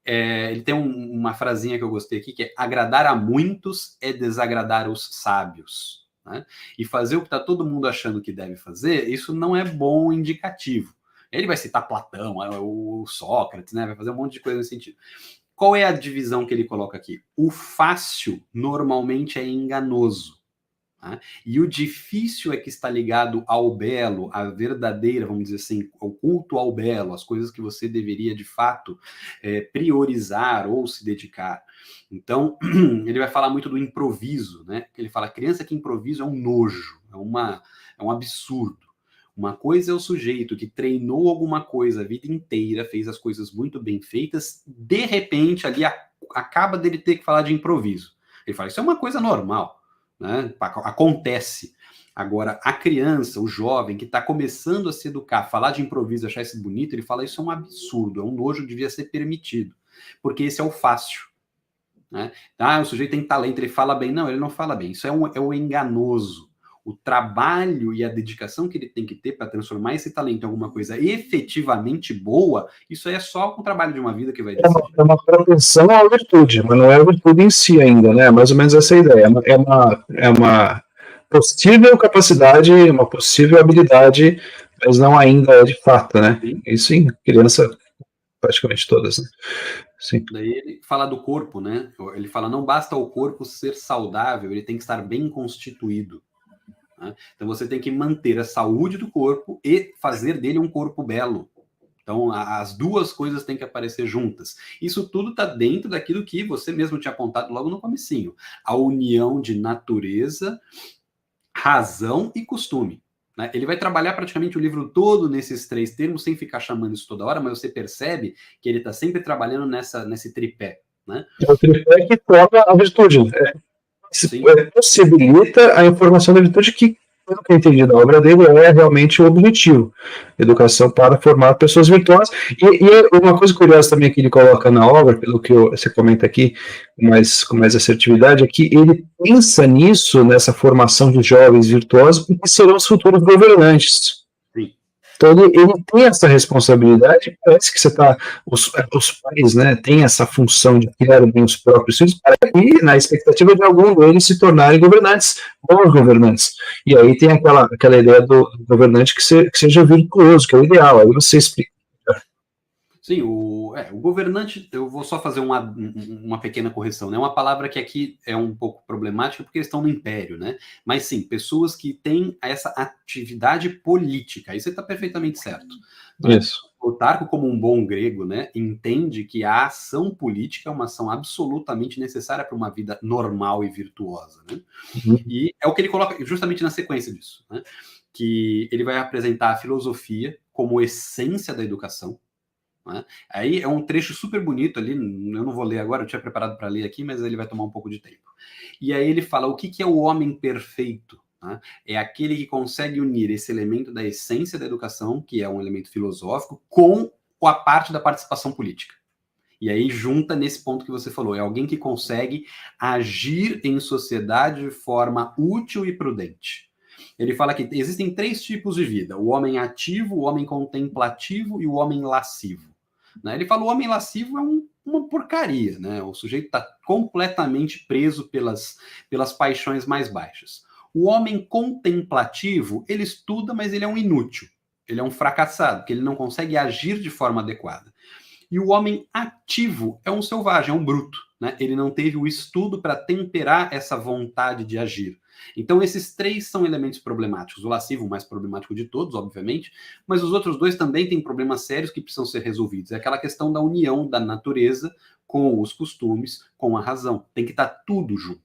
ele tem uma frasinha que eu gostei aqui, que é agradar a muitos é desagradar os sábios. Né? E fazer o que está todo mundo achando que deve fazer, isso não é bom indicativo. Ele vai citar Platão, o Sócrates, né? Vai fazer um monte de coisa nesse sentido. Qual é a divisão que ele coloca aqui? O fácil normalmente é enganoso. Tá? E o difícil é que está ligado ao belo, à verdadeira, vamos dizer assim, ao culto ao belo, as coisas que você deveria, de fato, priorizar ou se dedicar. Então, ele vai falar muito do improviso, né? Ele fala, criança que improvisa é um nojo, é um absurdo. Uma coisa é o sujeito que treinou alguma coisa a vida inteira, fez as coisas muito bem feitas, de repente ali acaba dele ter que falar de improviso. Ele fala, isso é uma coisa normal, né? Acontece. Agora, a criança, o jovem que está começando a se educar, falar de improviso, achar isso bonito, ele fala, isso é um absurdo, é um nojo, devia ser permitido, porque esse é o fácil. Né? O sujeito tem talento, ele fala bem. Não, ele não fala bem, isso é o enganoso. O trabalho e a dedicação que ele tem que ter para transformar esse talento em alguma coisa efetivamente boa, isso é só com o trabalho de uma vida que vai decidir. É uma propensão à virtude, mas não é a virtude em si ainda, né? Mais ou menos essa ideia. É uma possível capacidade, uma possível habilidade, mas não ainda é de fato, né? Sim. Isso em criança, praticamente todas, né? Sim. Daí ele fala do corpo, né? Ele fala, não basta o corpo ser saudável, ele tem que estar bem constituído. Né? Então você tem que manter a saúde do corpo e fazer dele um corpo belo. Então as duas coisas têm que aparecer juntas. Isso tudo está dentro daquilo que você mesmo tinha apontado logo no comecinho. A união de natureza, razão e costume. né? Ele vai trabalhar praticamente o livro todo nesses 3 termos, sem ficar chamando isso toda hora, mas você percebe que ele está sempre trabalhando nesse tripé, né? É o tripé que torna a virtude, né? Possibilita a informação da virtude que, pelo que eu entendi da obra dele, é realmente o objetivo. Educação para formar pessoas virtuosas. E uma coisa curiosa também que ele coloca na obra, pelo que você comenta aqui com mais assertividade, é que ele pensa nisso, nessa formação de jovens virtuosos, porque serão os futuros governantes. Sim. Então ele tem essa responsabilidade, parece que os pais, né, têm essa função de criar bem os próprios filhos, para que, na expectativa de algum deles se tornarem governantes, bons governantes. E aí tem aquela ideia do governante que seja virtuoso, que é o ideal, aí você explica. Sim, o governante, eu vou só fazer uma pequena correção, né? Uma palavra que aqui é um pouco problemática porque eles estão no império, né? Mas sim, pessoas que têm essa atividade política, aí você está perfeitamente certo. Né? Isso. O Plutarco, como um bom grego, né, entende que a ação política é uma ação absolutamente necessária para uma vida normal e virtuosa, né? Uhum. E é o que ele coloca justamente na sequência disso, né? Que ele vai apresentar a filosofia como essência da educação. Né? Aí é um trecho super bonito ali, eu não vou ler agora, eu tinha preparado para ler aqui, mas ele vai tomar um pouco de tempo. E aí ele fala o que é o homem perfeito. Né? É aquele que consegue unir esse elemento da essência da educação, que é um elemento filosófico, com a parte da participação política. E aí junta nesse ponto que você falou, é alguém que consegue agir em sociedade de forma útil e prudente. Ele fala que existem 3 tipos de vida: o homem ativo, o homem contemplativo e o homem lascivo. Né? Ele fala que o homem lascivo é uma porcaria, né? O sujeito está completamente preso pelas paixões mais baixas. O homem contemplativo, ele estuda, mas ele é um inútil. Ele é um fracassado, porque ele não consegue agir de forma adequada. E o homem ativo é um selvagem, é um bruto. Né? Ele não teve o estudo para temperar essa vontade de agir. Então, esses 3 são elementos problemáticos. O lascivo, o mais problemático de todos, obviamente, mas os outros 2 também têm problemas sérios que precisam ser resolvidos. É aquela questão da união da natureza com os costumes, com a razão. Tem que estar tudo junto.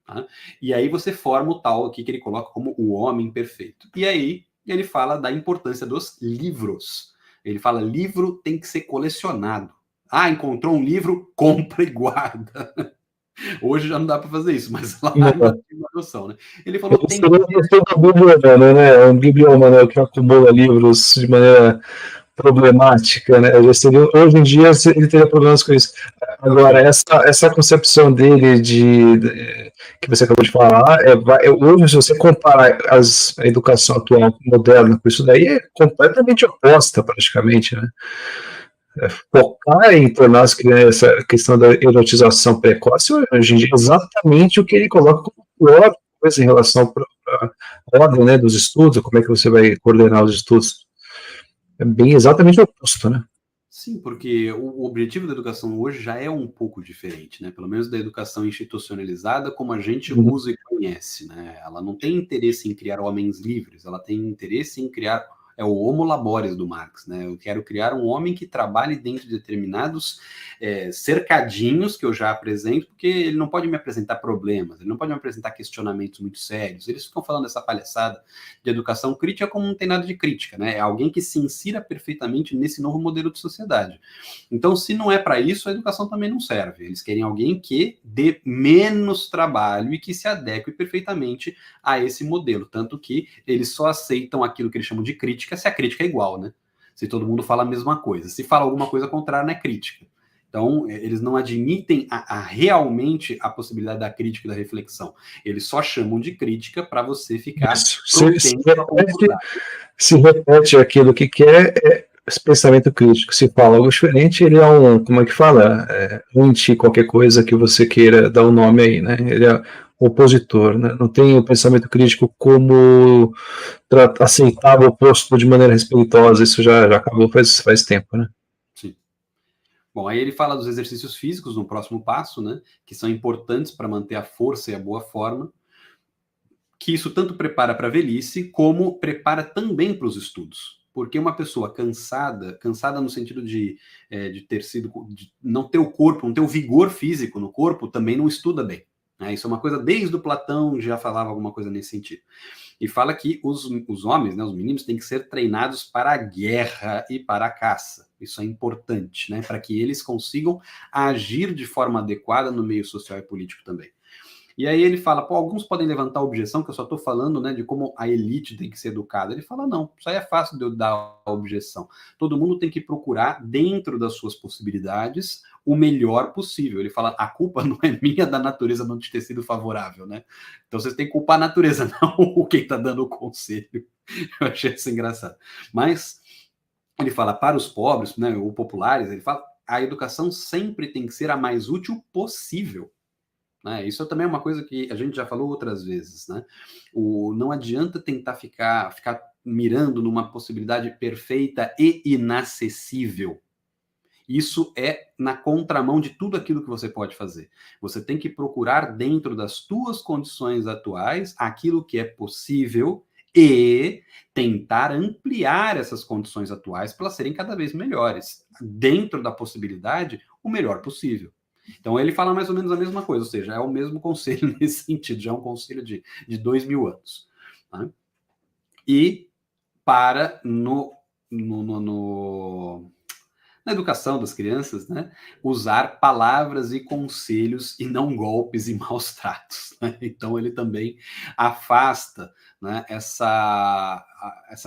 Tá? E aí você forma o tal aqui que ele coloca como o homem perfeito. E aí ele fala da importância dos livros. Ele fala, livro tem que ser colecionado. Ah, encontrou um livro, compra e guarda. Hoje já não dá para fazer isso, mas lá ainda tem uma noção, né? Ele falou que tem que ter... bibliomano, né? Um bibliomano que acumula livros de maneira problemática, né? Hoje em dia ele teria problemas com isso. Agora, essa concepção dele que você acabou de falar, hoje, se você comparar a educação atual moderna com isso daí, é completamente oposta, praticamente, né? Focar em tornar as crianças, essa questão da erotização precoce, hoje em dia, é exatamente o que ele coloca como pior coisa em relação à ordem, né, dos estudos, como é que você vai coordenar os estudos. É bem exatamente o oposto, né? Sim, porque o objetivo da educação hoje já é um pouco diferente, né? Pelo menos da educação institucionalizada como a gente usa e conhece, né? Ela não tem interesse em criar homens livres, ela tem interesse em criar o homo laboris do Marx, né? Eu quero criar um homem que trabalhe dentro de determinados cercadinhos que eu já apresento, porque ele não pode me apresentar problemas, ele não pode me apresentar questionamentos muito sérios. Eles ficam falando essa palhaçada de educação crítica como não tem nada de crítica, né? É alguém que se insira perfeitamente nesse novo modelo de sociedade. Então, se não é para isso, a educação também não serve. Eles querem alguém que dê menos trabalho e que se adeque perfeitamente a esse modelo, tanto que eles só aceitam aquilo que eles chamam de crítica se a crítica é igual, né? Se todo mundo fala a mesma coisa. Se fala alguma coisa contrária, não é crítica. Então, eles não admitem realmente a possibilidade da crítica e da reflexão. Eles só chamam de crítica para você ficar... Se repete aquilo que quer, esse pensamento crítico. Se fala algo diferente, ele é como é que fala? Qualquer coisa que você queira dar um nome aí, né? Ele é opositor, né? Não tem o pensamento crítico como aceitável, posto de maneira respeitosa. Isso já acabou faz tempo, né? Sim. Bom, aí ele fala dos exercícios físicos no próximo passo, né? Que são importantes para manter a força e a boa forma. Que isso tanto prepara para a velhice, como prepara também para os estudos. Porque uma pessoa cansada no sentido de ter sido, de não ter o corpo, não ter o vigor físico no corpo, também não estuda bem. Isso é uma coisa, desde o Platão já falava alguma coisa nesse sentido. E fala que os homens, né, os meninos, têm que ser treinados para a guerra e para a caça. Isso é importante, né, para que eles consigam agir de forma adequada no meio social e político também. E aí ele fala, alguns podem levantar a objeção, que eu só estou falando, né, de como a elite tem que ser educada. Ele fala, não, isso aí é fácil de eu dar a objeção. Todo mundo tem que procurar, dentro das suas possibilidades, o melhor possível. Ele fala, a culpa não é minha da natureza não ter sido favorável, né? Então vocês têm que culpar a natureza, não quem está dando o conselho. Eu achei isso engraçado. Mas ele fala, para os pobres, né, ou populares, ele fala, a educação sempre tem que ser a mais útil possível. Isso também é uma coisa que a gente já falou outras vezes, né? Não adianta tentar ficar mirando numa possibilidade perfeita e inacessível. Isso é na contramão de tudo aquilo que você pode fazer. Você tem que procurar, dentro das tuas condições atuais, aquilo que é possível e tentar ampliar essas condições atuais para elas serem cada vez melhores. Dentro da possibilidade, o melhor possível. Então ele fala mais ou menos a mesma coisa, ou seja, é o mesmo conselho nesse sentido, já é um conselho de 2000 anos. Tá? E para na educação das crianças, né, usar palavras e conselhos e não golpes e maus tratos. Né? Então ele também afasta, né, essa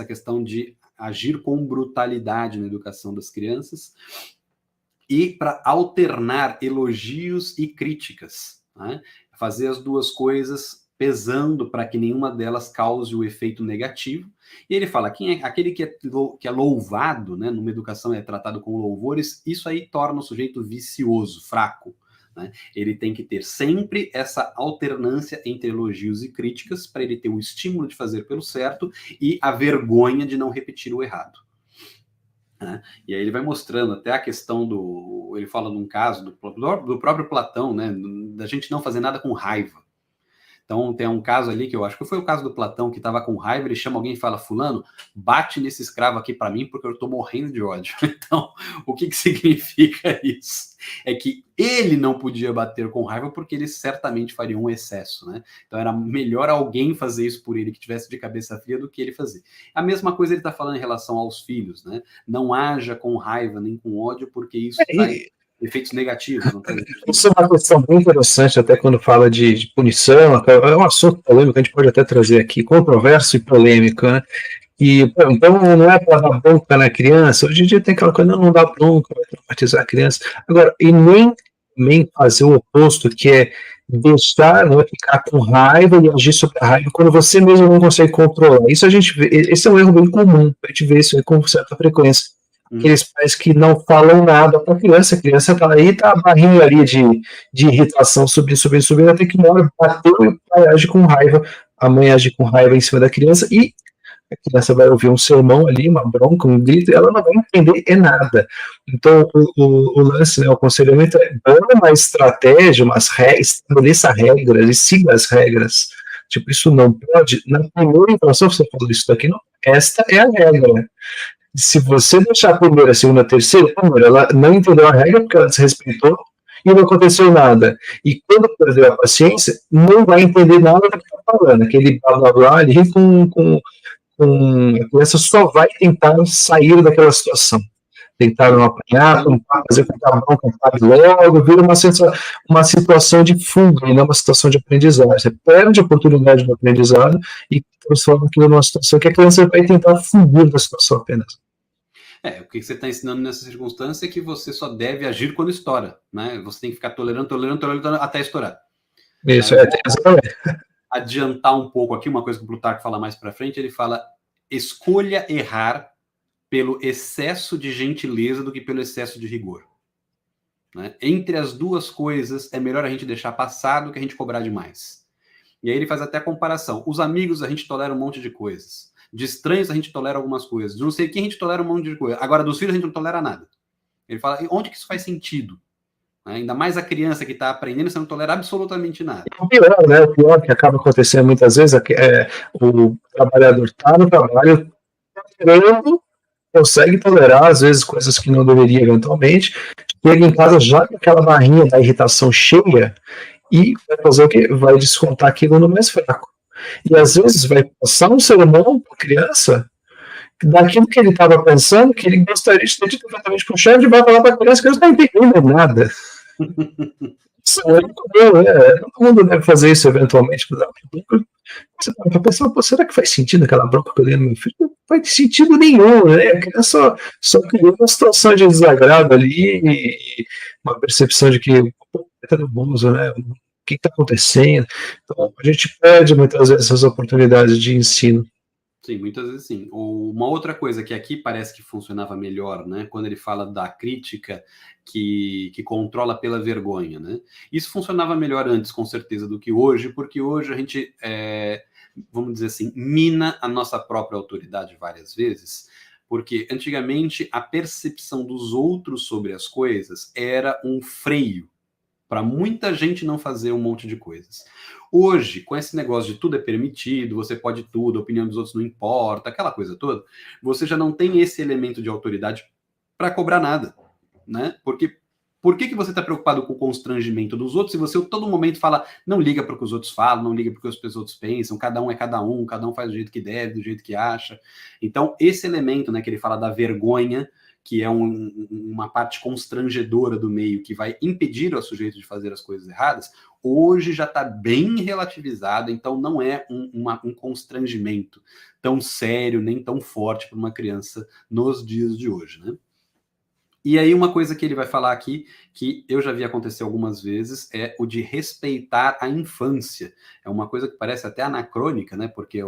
questão de agir com brutalidade na educação das crianças, e para alternar elogios e críticas, né? Fazer as duas coisas pesando para que nenhuma delas cause o efeito negativo. E ele fala, aquele que é louvado, né, numa educação é tratado com louvores, isso aí torna o sujeito vicioso, fraco. Né? Ele tem que ter sempre essa alternância entre elogios e críticas para ele ter o estímulo de fazer pelo certo e a vergonha de não repetir o errado. E aí ele vai mostrando até a questão ele fala num caso do próprio Platão, né, da gente não fazer nada com raiva. Então tem um caso ali que eu acho que foi o caso do Platão, que estava com raiva, ele chama alguém e fala, fulano, bate nesse escravo aqui para mim porque eu estou morrendo de ódio. Então, o que significa isso? É que ele não podia bater com raiva porque ele certamente faria um excesso, né? Então era melhor alguém fazer isso por ele que tivesse de cabeça fria do que ele fazer. A mesma coisa ele está falando em relação aos filhos, né? Não haja com raiva nem com ódio porque isso traz efeitos negativos. Não tem... Isso é uma questão bem interessante, até quando fala de punição, é um assunto polêmico, a gente pode até trazer aqui, controverso e polêmico, né? E, então, não é para dar bronca na criança, hoje em dia tem aquela coisa, não dá bronca, vai traumatizar a criança. Agora, e nem fazer o oposto, que é deixar, né, ficar com raiva e agir sobre a raiva quando você mesmo não consegue controlar. Isso a gente vê, esse é um erro bem comum, a gente vê isso aí com certa frequência. Aqueles pais que não falam nada para a criança tá aí, tá a barrinha ali de irritação subindo, até que uma hora bateu e o pai age com raiva, a mãe age com raiva em cima da criança e a criança vai ouvir um sermão ali, uma bronca, um grito, e ela não vai entender nada. Então, o lance, né, o aconselhamento é uma estratégia, estabeleça regras e siga as regras. Tipo, isso não pode, na primeira impressão, você falou isso daqui, não, esta é a regra. Se você deixar a primeira, a segunda, a terceira, ela não entendeu a regra porque ela desrespeitou e não aconteceu nada. E quando perdeu a paciência, não vai entender nada do que está falando. Aquele blá blá blá ali a criança só vai tentar sair daquela situação. Tentar não apanhar, fazer com que a bronca acabe logo, vira uma situação de fuga e não uma situação de aprendizado. Você perde a oportunidade do aprendizado e transforma aquilo numa situação que a criança vai tentar fugir da situação apenas. O que você está ensinando nessa circunstância é que você só deve agir quando estoura, né? Você tem que ficar tolerando até estourar. Isso, exatamente. Adiantar um pouco aqui, uma coisa que o Plutarco fala mais para frente, ele fala, escolha errar pelo excesso de gentileza do que pelo excesso de rigor. Né? Entre as duas coisas, é melhor a gente deixar passar do que a gente cobrar demais. E aí ele faz até a comparação. Os amigos a gente tolera um monte de coisas. De estranhos a gente tolera algumas coisas. De não sei quem a gente tolera um monte de coisa. Agora, dos filhos a gente não tolera nada. Ele fala, onde que isso faz sentido? Ainda mais a criança que está aprendendo, você não tolera absolutamente nada. O pior, né? O pior que acaba acontecendo muitas vezes é o trabalhador está no trabalho, consegue tolerar, às vezes, coisas que não deveria eventualmente, chega em casa já com aquela barrinha da irritação cheia e vai fazer o quê? Vai descontar aquilo no mais fraco. E às vezes vai passar um sermão para a criança daquilo que ele estava pensando, que ele gostaria de ter dito completamente com o chefe, vai falar para a criança que ele não está entendendo nada. Isso é comum, né? Todo mundo deve fazer isso eventualmente. Você para pensar, pô, será que faz sentido aquela bronca que eu dei no meu filho? Não faz sentido nenhum, né? A criança só criou uma situação de desagrado ali e uma percepção de que é nervoso, né? O que está acontecendo? Então, a gente perde muitas vezes essas oportunidades de ensino. Sim, muitas vezes sim. Uma outra coisa que aqui parece que funcionava melhor, né? Quando ele fala da crítica que controla pela vergonha, né? Isso funcionava melhor antes, com certeza, do que hoje, porque hoje a gente, vamos dizer assim, mina a nossa própria autoridade várias vezes, porque antigamente a percepção dos outros sobre as coisas era um freio para muita gente não fazer um monte de coisas. Hoje, com esse negócio de tudo é permitido, você pode tudo, a opinião dos outros não importa, aquela coisa toda, você já não tem esse elemento de autoridade para cobrar nada, né? Porque por que você está preocupado com o constrangimento dos outros se você a todo momento fala, não liga para o que os outros falam, não liga para o que os outros pensam, cada um é cada um faz do jeito que deve, do jeito que acha. Então, esse elemento, né, que ele fala da vergonha, que é uma parte constrangedora do meio que vai impedir o sujeito de fazer as coisas erradas, hoje já está bem relativizado, então não é um constrangimento tão sério, nem tão forte para uma criança nos dias de hoje, né? E aí uma coisa que ele vai falar aqui, que eu já vi acontecer algumas vezes, é o de respeitar a infância. É uma coisa que parece até anacrônica, né? Porque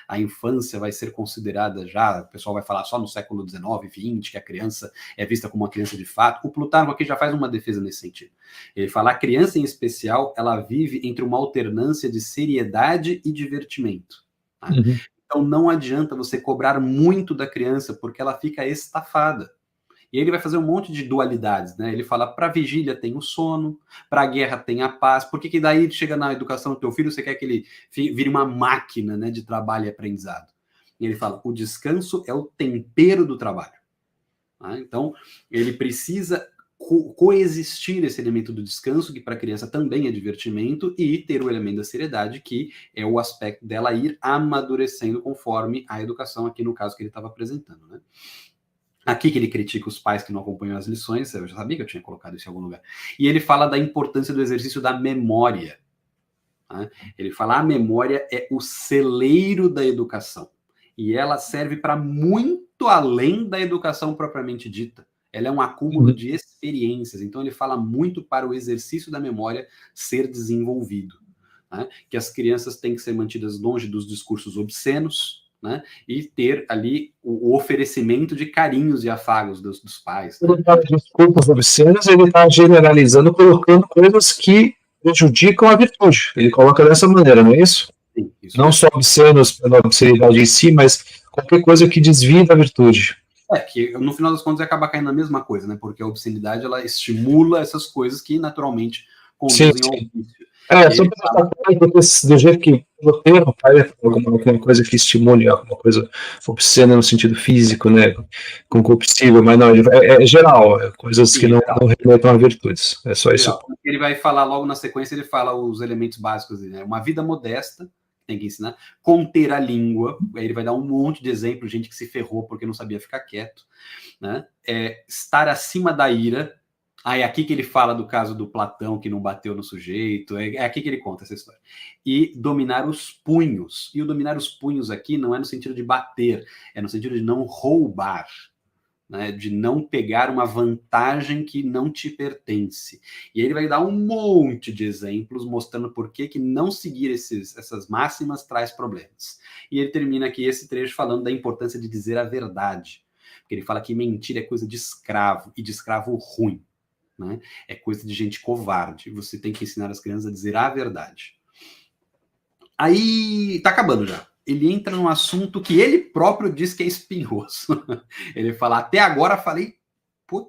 a infância vai ser considerada já, o pessoal vai falar só no século XIX, XX, que a criança é vista como uma criança de fato. O Plutarco aqui já faz uma defesa nesse sentido. Ele fala, a criança em especial, ela vive entre uma alternância de seriedade e divertimento. Tá? Uhum. Então não adianta você cobrar muito da criança, porque ela fica estafada. E ele vai fazer um monte de dualidades, né? Ele fala, para vigília tem o sono, para a guerra tem a paz. Por que daí chega na educação do teu filho, você quer que ele vire uma máquina, né, de trabalho e aprendizado? E ele fala, o descanso é o tempero do trabalho. Tá? Então, ele precisa coexistir esse elemento do descanso, que para a criança também é divertimento, e ter o elemento da seriedade, que é o aspecto dela ir amadurecendo conforme a educação, aqui no caso que ele estava apresentando, né? Aqui que ele critica os pais que não acompanham as lições, eu já sabia que eu tinha colocado isso em algum lugar. E ele fala da importância do exercício da memória. Né? Ele fala a memória é o celeiro da educação. E ela serve para muito além da educação propriamente dita. Ela é um acúmulo de experiências. Então ele fala muito para o exercício da memória ser desenvolvido. Né? Que as crianças têm que ser mantidas longe dos discursos obscenos, né? E ter ali o oferecimento de carinhos e afagos dos pais. Né? Ele está desculpas obscenas, ele está generalizando, colocando coisas que prejudicam a virtude. Ele coloca dessa maneira, não é isso? Sim, isso não só obscenos pela obscenidade em si, mas qualquer coisa que desvie da virtude. Que no final das contas acaba caindo na mesma coisa, né? Porque a obscenidade ela estimula essas coisas que naturalmente conduzem ao vício. Só para do jeito que o termo alguma coisa que estimule alguma coisa obscena no sentido físico, né? Concupiscível, mas não, é geral, coisas que não remetam a virtudes. É só isso. Ele vai falar logo na sequência, ele fala os elementos básicos, né? Uma vida modesta, tem que ensinar, conter a língua, aí ele vai dar um monte de exemplos, gente que se ferrou porque não sabia ficar quieto, né? Estar acima da ira. É aqui que ele fala do caso do Platão que não bateu no sujeito, é aqui que ele conta essa história. E dominar os punhos. E o dominar os punhos aqui não é no sentido de bater, é no sentido de não roubar, né, de não pegar uma vantagem que não te pertence. E ele vai dar um monte de exemplos mostrando por que não seguir essas máximas traz problemas. E ele termina aqui esse trecho falando da importância de dizer a verdade. Porque ele fala que mentira é coisa de escravo, e de escravo ruim. Né? É coisa de gente covarde. Você tem que ensinar as crianças a dizer a verdade. Aí, tá acabando já. Ele entra num assunto que ele próprio diz que é espinhoso. Ele fala, até agora falei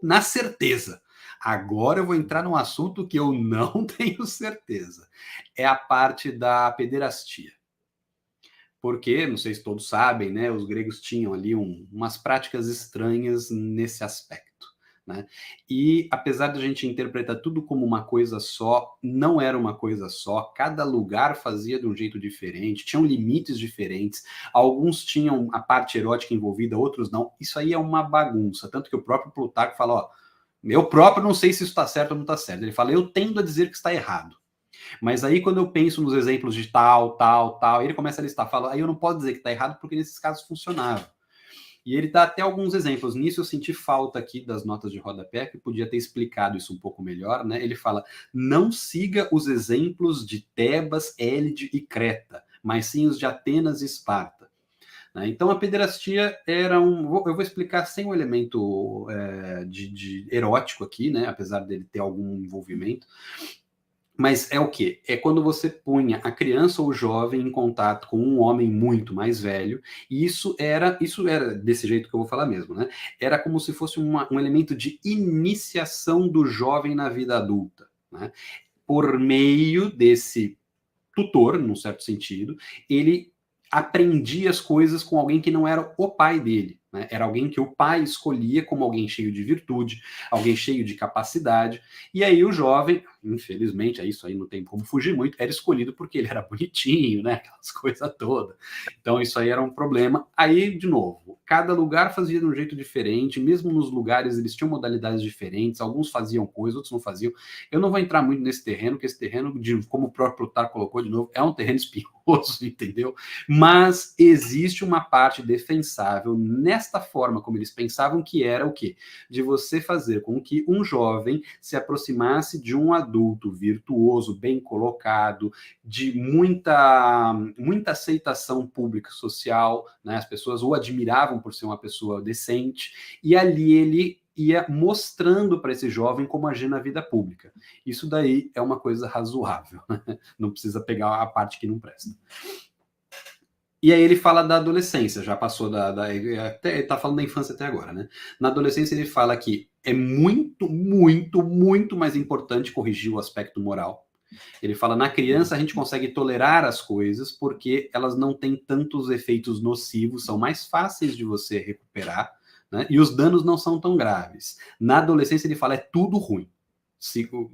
na certeza. Agora eu vou entrar num assunto que eu não tenho certeza. É a parte da pederastia. Porque, não sei se todos sabem, né, os gregos tinham ali umas práticas estranhas nesse aspecto. né? E apesar de a gente interpretar tudo como uma coisa só, não era uma coisa só, cada lugar fazia de um jeito diferente, tinham limites diferentes, alguns tinham a parte erótica envolvida, outros não. Isso aí é uma bagunça, tanto que o próprio Plutarco fala, ó, eu próprio não sei se isso está certo ou não está certo. Ele fala, eu tendo a dizer que está errado. Mas aí, quando eu penso nos exemplos de tal, tal, tal, ele começa a listar, fala, aí eu não posso dizer que está errado, porque nesses casos funcionava. E ele dá até alguns exemplos. Nisso eu senti falta aqui das notas de rodapé, que podia ter explicado isso um pouco melhor, né? Ele fala, não siga os exemplos de Tebas, Élide e Creta, mas sim os de Atenas e Esparta. Então, a pederastia era eu vou explicar sem o elemento de erótico aqui, né? Apesar dele ter algum envolvimento. Mas é o quê? É quando você punha a criança ou o jovem em contato com um homem muito mais velho, e isso era desse jeito que eu vou falar mesmo, né? Era como se fosse um elemento de iniciação do jovem na vida adulta, né? Por meio desse tutor, num certo sentido, ele aprendia as coisas com alguém que não era o pai dele, né? Era alguém que o pai escolhia como alguém cheio de virtude, alguém cheio de capacidade, e aí o jovem, infelizmente, isso aí não tem como fugir muito, era escolhido porque ele era bonitinho, né? Aquelas coisas todas. Então isso aí era um problema. Aí, de novo, cada lugar fazia de um jeito diferente, mesmo nos lugares eles tinham modalidades diferentes, alguns faziam coisas, outros não faziam. Eu não vou entrar muito nesse terreno, porque esse terreno, como o próprio Plutarco colocou de novo, é um terreno espinhoso, entendeu? Mas existe uma parte defensável nesta forma como eles pensavam, que era o quê? De você fazer com que um jovem se aproximasse de um adulto virtuoso, bem colocado, de muita aceitação pública social, né? As pessoas o admiravam por ser uma pessoa decente, e ali ele ia mostrando para esse jovem como agir na vida pública. Isso daí é uma coisa razoável, né? Não precisa pegar a parte que não presta. E aí ele fala da adolescência, já passou até tá falando da infância até agora, né? Na adolescência ele fala que é muito, muito, muito mais importante corrigir o aspecto moral. Ele fala, na criança a gente consegue tolerar as coisas porque elas não têm tantos efeitos nocivos, são mais fáceis de você recuperar, né? E os danos não são tão graves. Na adolescência ele fala, é tudo ruim.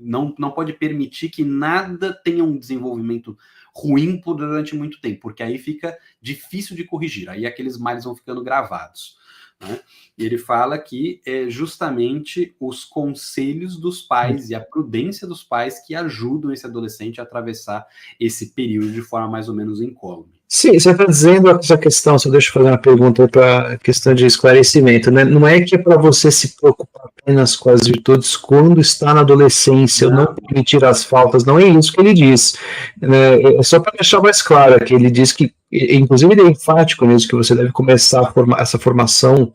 Não pode permitir que nada tenha um desenvolvimento ruim durante muito tempo, porque aí fica difícil de corrigir, aí aqueles males vão ficando gravados, né? E ele fala que é justamente os conselhos dos pais e a prudência dos pais que ajudam esse adolescente a atravessar esse período de forma mais ou menos incólume. Sim, você está dizendo essa questão, só deixa eu fazer uma pergunta para questão de esclarecimento, né? Não é que é para você se preocupar apenas com as virtudes quando está na adolescência, não permitir as faltas, não é isso que ele diz. É só para deixar mais claro que ele diz que, inclusive ele é enfático nisso, que você deve começar essa formação do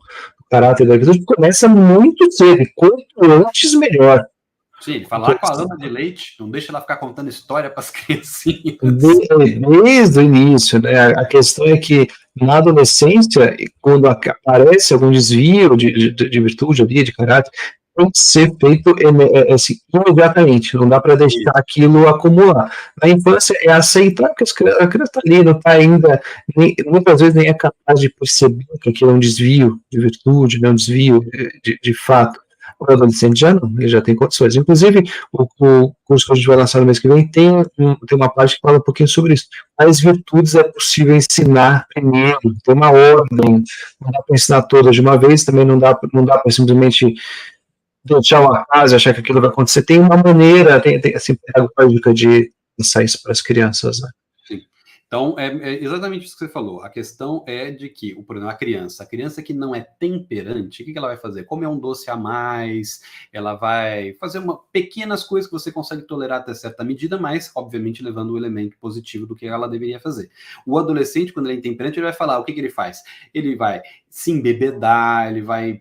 caráter da virtude, começa muito cedo, quanto antes melhor. Sim, ele fala lá com a Ana de Leite, não deixa ela ficar contando história para as criancinhas. Desde o início, né? A questão é que na adolescência, quando aparece algum desvio de virtude ali, de caráter, tem que ser feito assim, imediatamente, não dá para deixar aquilo acumular. Na infância é aceitar que a criança está ali, não está ainda, muitas vezes nem é capaz de perceber que aquilo é um desvio de virtude, né? Um desvio de fato. O adolescente já não, ele já tem condições. Inclusive, o curso que a gente vai lançar no mês que vem tem uma parte que fala um pouquinho sobre isso. Quais virtudes é possível ensinar primeiro, tem uma ordem, não dá para ensinar todas de uma vez, também não dá para simplesmente deixar o acaso e achar que aquilo vai acontecer. Tem uma maneira, tem assim, pedagógica de ensinar isso para as crianças, né? Então, é exatamente isso que você falou. A questão é de que, por exemplo, a criança que não é temperante, o que ela vai fazer? Comer um doce a mais, ela vai fazer pequenas coisas que você consegue tolerar até certa medida, mas, obviamente, levando o elemento positivo do que ela deveria fazer. O adolescente, quando ele é intemperante, ele vai falar, o que ele faz? Ele vai se embebedar, ele vai...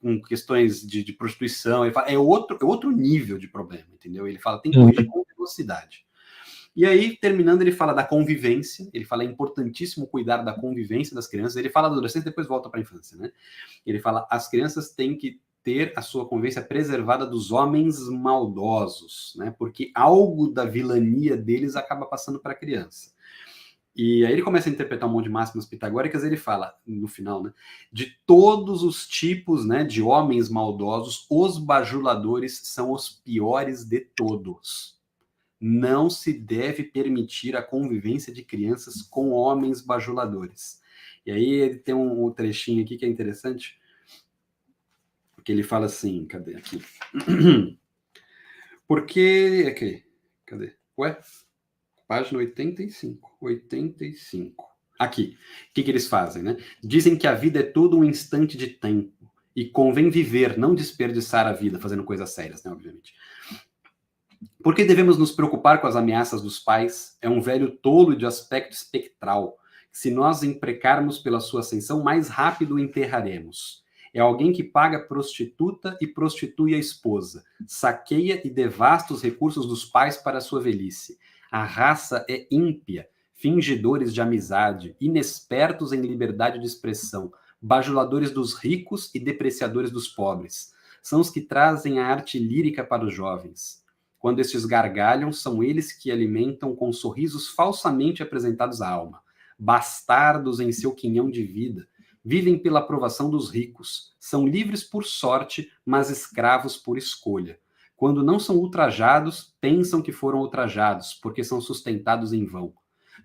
com questões de prostituição, ele fala, é outro nível de problema, entendeu? Ele fala, tem que corrigir com velocidade. E aí, terminando, ele fala da convivência, ele fala, é importantíssimo cuidar da convivência das crianças, ele fala da adolescência, depois volta para a infância, né? Ele fala, as crianças têm que ter a sua convivência preservada dos homens maldosos, né? Porque algo da vilania deles acaba passando para a criança. E aí ele começa a interpretar um monte de máximas pitagóricas, ele fala, no final, né, de todos os tipos, né, de homens maldosos, os bajuladores são os piores de todos. Não se deve permitir a convivência de crianças com homens bajuladores. E aí ele tem um trechinho aqui que é interessante, que ele fala assim, cadê aqui? Porque, aqui, cadê? Ué? Página 85. 85. Aqui. O que eles fazem, né? Dizem que a vida é todo um instante de tempo e convém viver, não desperdiçar a vida fazendo coisas sérias, né, obviamente. Por que devemos nos preocupar com as ameaças dos pais? É um velho tolo de aspecto espectral. Se nós imprecarmos pela sua ascensão, mais rápido o enterraremos. É alguém que paga prostituta e prostitui a esposa, saqueia e devasta os recursos dos pais para a sua velhice. A raça é ímpia, fingidores de amizade, inexpertos em liberdade de expressão, bajuladores dos ricos e depreciadores dos pobres. São os que trazem a arte lírica para os jovens. Quando estes gargalham, são eles que alimentam com sorrisos falsamente apresentados à alma. Bastardos em seu quinhão de vida, vivem pela aprovação dos ricos, são livres por sorte, mas escravos por escolha. Quando não são ultrajados, pensam que foram ultrajados, porque são sustentados em vão.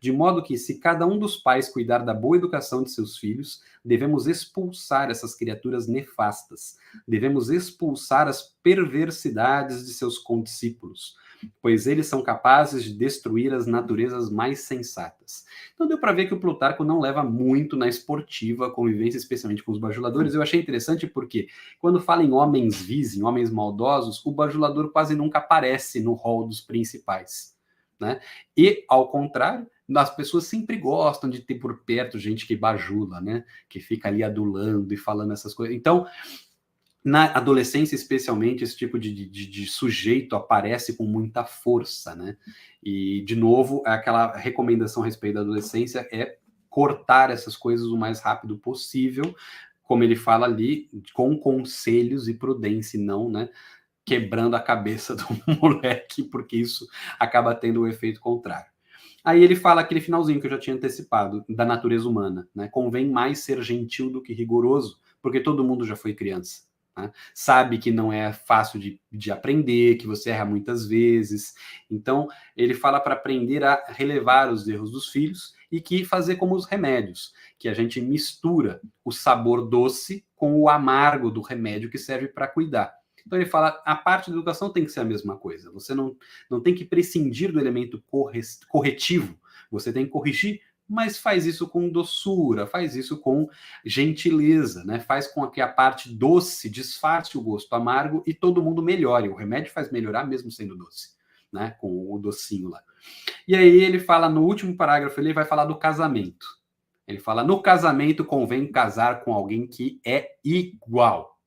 De modo que, se cada um dos pais cuidar da boa educação de seus filhos, devemos expulsar essas criaturas nefastas. Devemos expulsar as perversidades de seus condiscípulos, pois eles são capazes de destruir as naturezas mais sensatas. Então deu para ver que o Plutarco não leva muito na esportiva a convivência, especialmente com os bajuladores. Eu achei interessante porque, quando fala em homens vis, em homens maldosos, o bajulador quase nunca aparece no rol dos principais, né? E, ao contrário, as pessoas sempre gostam de ter por perto gente que bajula, né? Que fica ali adulando e falando essas coisas. Então, na adolescência, especialmente, esse tipo de sujeito aparece com muita força, né? E, de novo, aquela recomendação a respeito da adolescência é cortar essas coisas o mais rápido possível, como ele fala ali, com conselhos e prudência, e não, né, quebrando a cabeça do moleque, porque isso acaba tendo o efeito contrário. Aí ele fala aquele finalzinho que eu já tinha antecipado, da natureza humana, né? Convém mais ser gentil do que rigoroso, porque todo mundo já foi criança. Né? Sabe que não é fácil de aprender, que você erra muitas vezes. Então, ele fala para aprender a relevar os erros dos filhos e que fazer como os remédios, que a gente mistura o sabor doce com o amargo do remédio que serve para cuidar. Então ele fala, a parte da educação tem que ser a mesma coisa. Você não tem que prescindir do elemento corretivo. Você tem que corrigir, mas faz isso com doçura, faz isso com gentileza, né? Faz com que a parte doce disfarce o gosto amargo e todo mundo melhore. O remédio faz melhorar mesmo sendo doce, né? Com o docinho lá. E aí ele fala, no último parágrafo, ele vai falar do casamento. Ele fala, no casamento convém casar com alguém que é igual.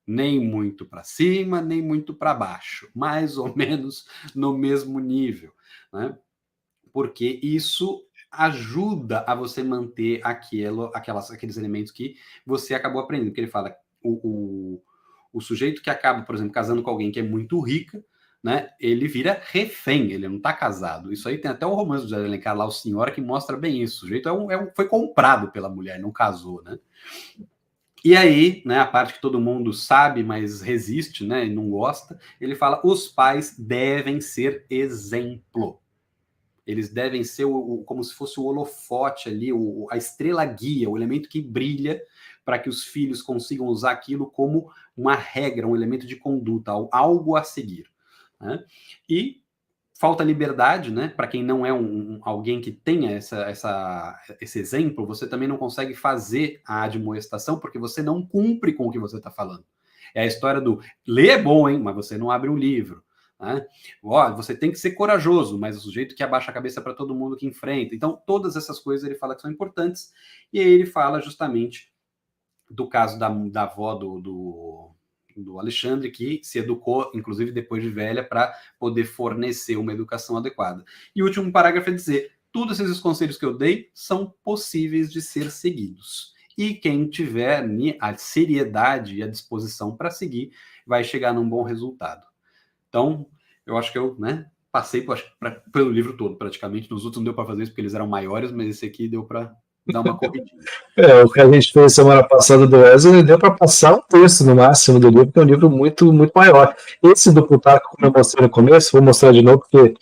Nem muito para cima, nem muito para baixo, mais ou menos no mesmo nível, né? Porque isso ajuda a você manter aqueles elementos que você acabou aprendendo. Porque ele fala, o sujeito que acaba, por exemplo, casando com alguém que é muito rica, né? Ele vira refém, ele não está casado. Isso aí tem até o romance do José de Alencar lá, o Senhora, que mostra bem isso. O sujeito foi comprado pela mulher, não casou, né? E aí, né, a parte que todo mundo sabe, mas resiste, né, e não gosta, ele fala, os pais devem ser exemplo. Eles devem ser como se fosse o holofote ali, a estrela guia, o elemento que brilha para que os filhos consigam usar aquilo como uma regra, um elemento de conduta, algo a seguir. Né? E falta liberdade, né? Para quem não é alguém que tenha esse exemplo, você também não consegue fazer a admoestação porque você não cumpre com o que você está falando. É a história do ler é bom, hein? Mas você não abre um livro. Né? Você tem que ser corajoso, mas o sujeito que abaixa a cabeça para todo mundo que enfrenta. Então, todas essas coisas ele fala que são importantes. E aí ele fala justamente do caso da avó do Alexandre, que se educou, inclusive depois de velha, para poder fornecer uma educação adequada. E o último parágrafo é dizer, todos esses conselhos que eu dei são possíveis de ser seguidos. E quem tiver a seriedade e a disposição para seguir, vai chegar num bom resultado. Então, eu acho que eu passei pelo livro todo, praticamente. Nos outros não deu para fazer isso porque eles eram maiores, mas esse aqui deu para dar uma corridinha. O que a gente fez semana passada do Wesley deu para passar um texto no máximo do livro, que é um livro muito, muito maior. Esse do Plutarco, como eu mostrei no começo, vou mostrar de novo, porque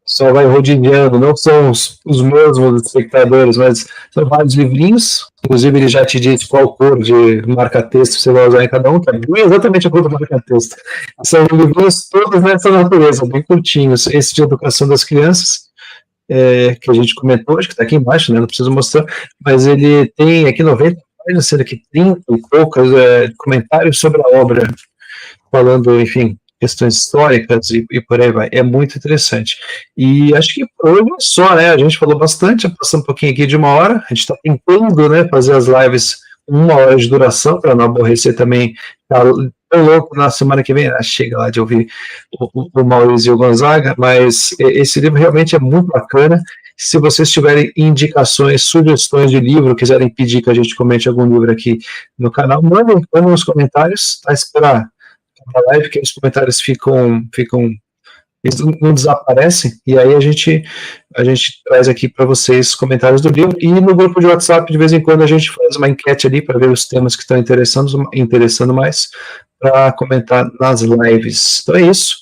só vai rodeando, não são os mesmos espectadores, mas são vários livrinhos. Inclusive, ele já te diz qual cor de marca-texto você vai usar em cada um, que é exatamente a cor do marca-texto. São livrinhos todos nessa natureza, bem curtinhos. Esse de Educação das Crianças, que a gente comentou, acho que está aqui embaixo, né? Não preciso mostrar, mas ele tem aqui 90 páginas, sendo que 30 e poucas comentários sobre a obra, falando, enfim, questões históricas e por aí vai. É muito interessante. E acho que por hoje é só, né? A gente falou bastante, passou um pouquinho aqui de 1 hora, a gente está tentando, né, fazer as lives 1 hora de duração, para não aborrecer também. Tá louco na semana que vem, chega lá de ouvir o Maurício e o Gonzaga, mas esse livro realmente é muito bacana. Se vocês tiverem indicações, sugestões de livro, quiserem pedir que a gente comente algum livro aqui no canal, mandem nos comentários, tá? Esperar a live, que os comentários eles não desaparecem, e aí a gente traz aqui para vocês comentários do livro, e no grupo de WhatsApp, de vez em quando, a gente faz uma enquete ali para ver os temas que estão interessando mais, para comentar nas lives. Então é isso.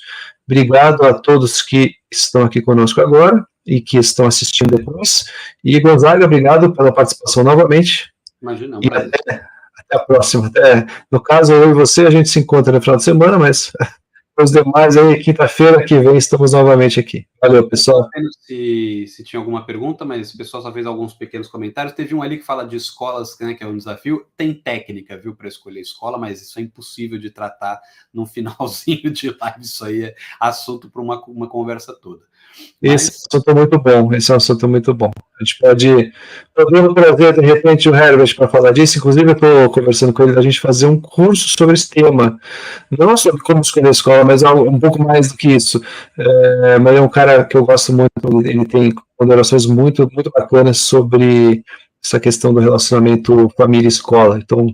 Obrigado a todos que estão aqui conosco agora e que estão assistindo depois. E Gonzaga, obrigado pela participação novamente. Imagina, e até a próxima. No caso, eu e você, a gente se encontra no final de semana, mas os demais aí, quinta-feira que vem, estamos novamente aqui. Valeu, pessoal. Se tinha alguma pergunta, mas o pessoal só fez alguns pequenos comentários. Teve um ali que fala de escolas, né, que é um desafio. Tem técnica, viu, para escolher escola, mas isso é impossível de tratar num finalzinho de live. Isso aí é assunto para uma conversa toda. Esse é um assunto muito bom, esse é um assunto muito bom. A gente podemos trazer, de repente, o Herbert para falar disso. Inclusive, eu estou conversando com ele, a gente fazer um curso sobre esse tema. Não sobre como escolher a escola, mas um pouco mais do que isso. Mas é um cara que eu gosto muito, ele tem ponderações muito, muito bacanas sobre essa questão do relacionamento família-escola. Então,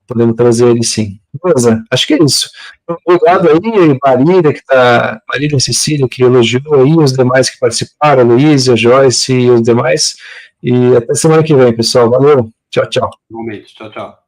podemos trazer ele sim. Beleza, acho que é isso. Obrigado aí, Marília e Cecília, que elogiou aí, os demais que participaram, a Luísa, a Joyce e os demais. E até semana que vem, pessoal. Valeu. Tchau, tchau. Igualmente. Tchau, tchau.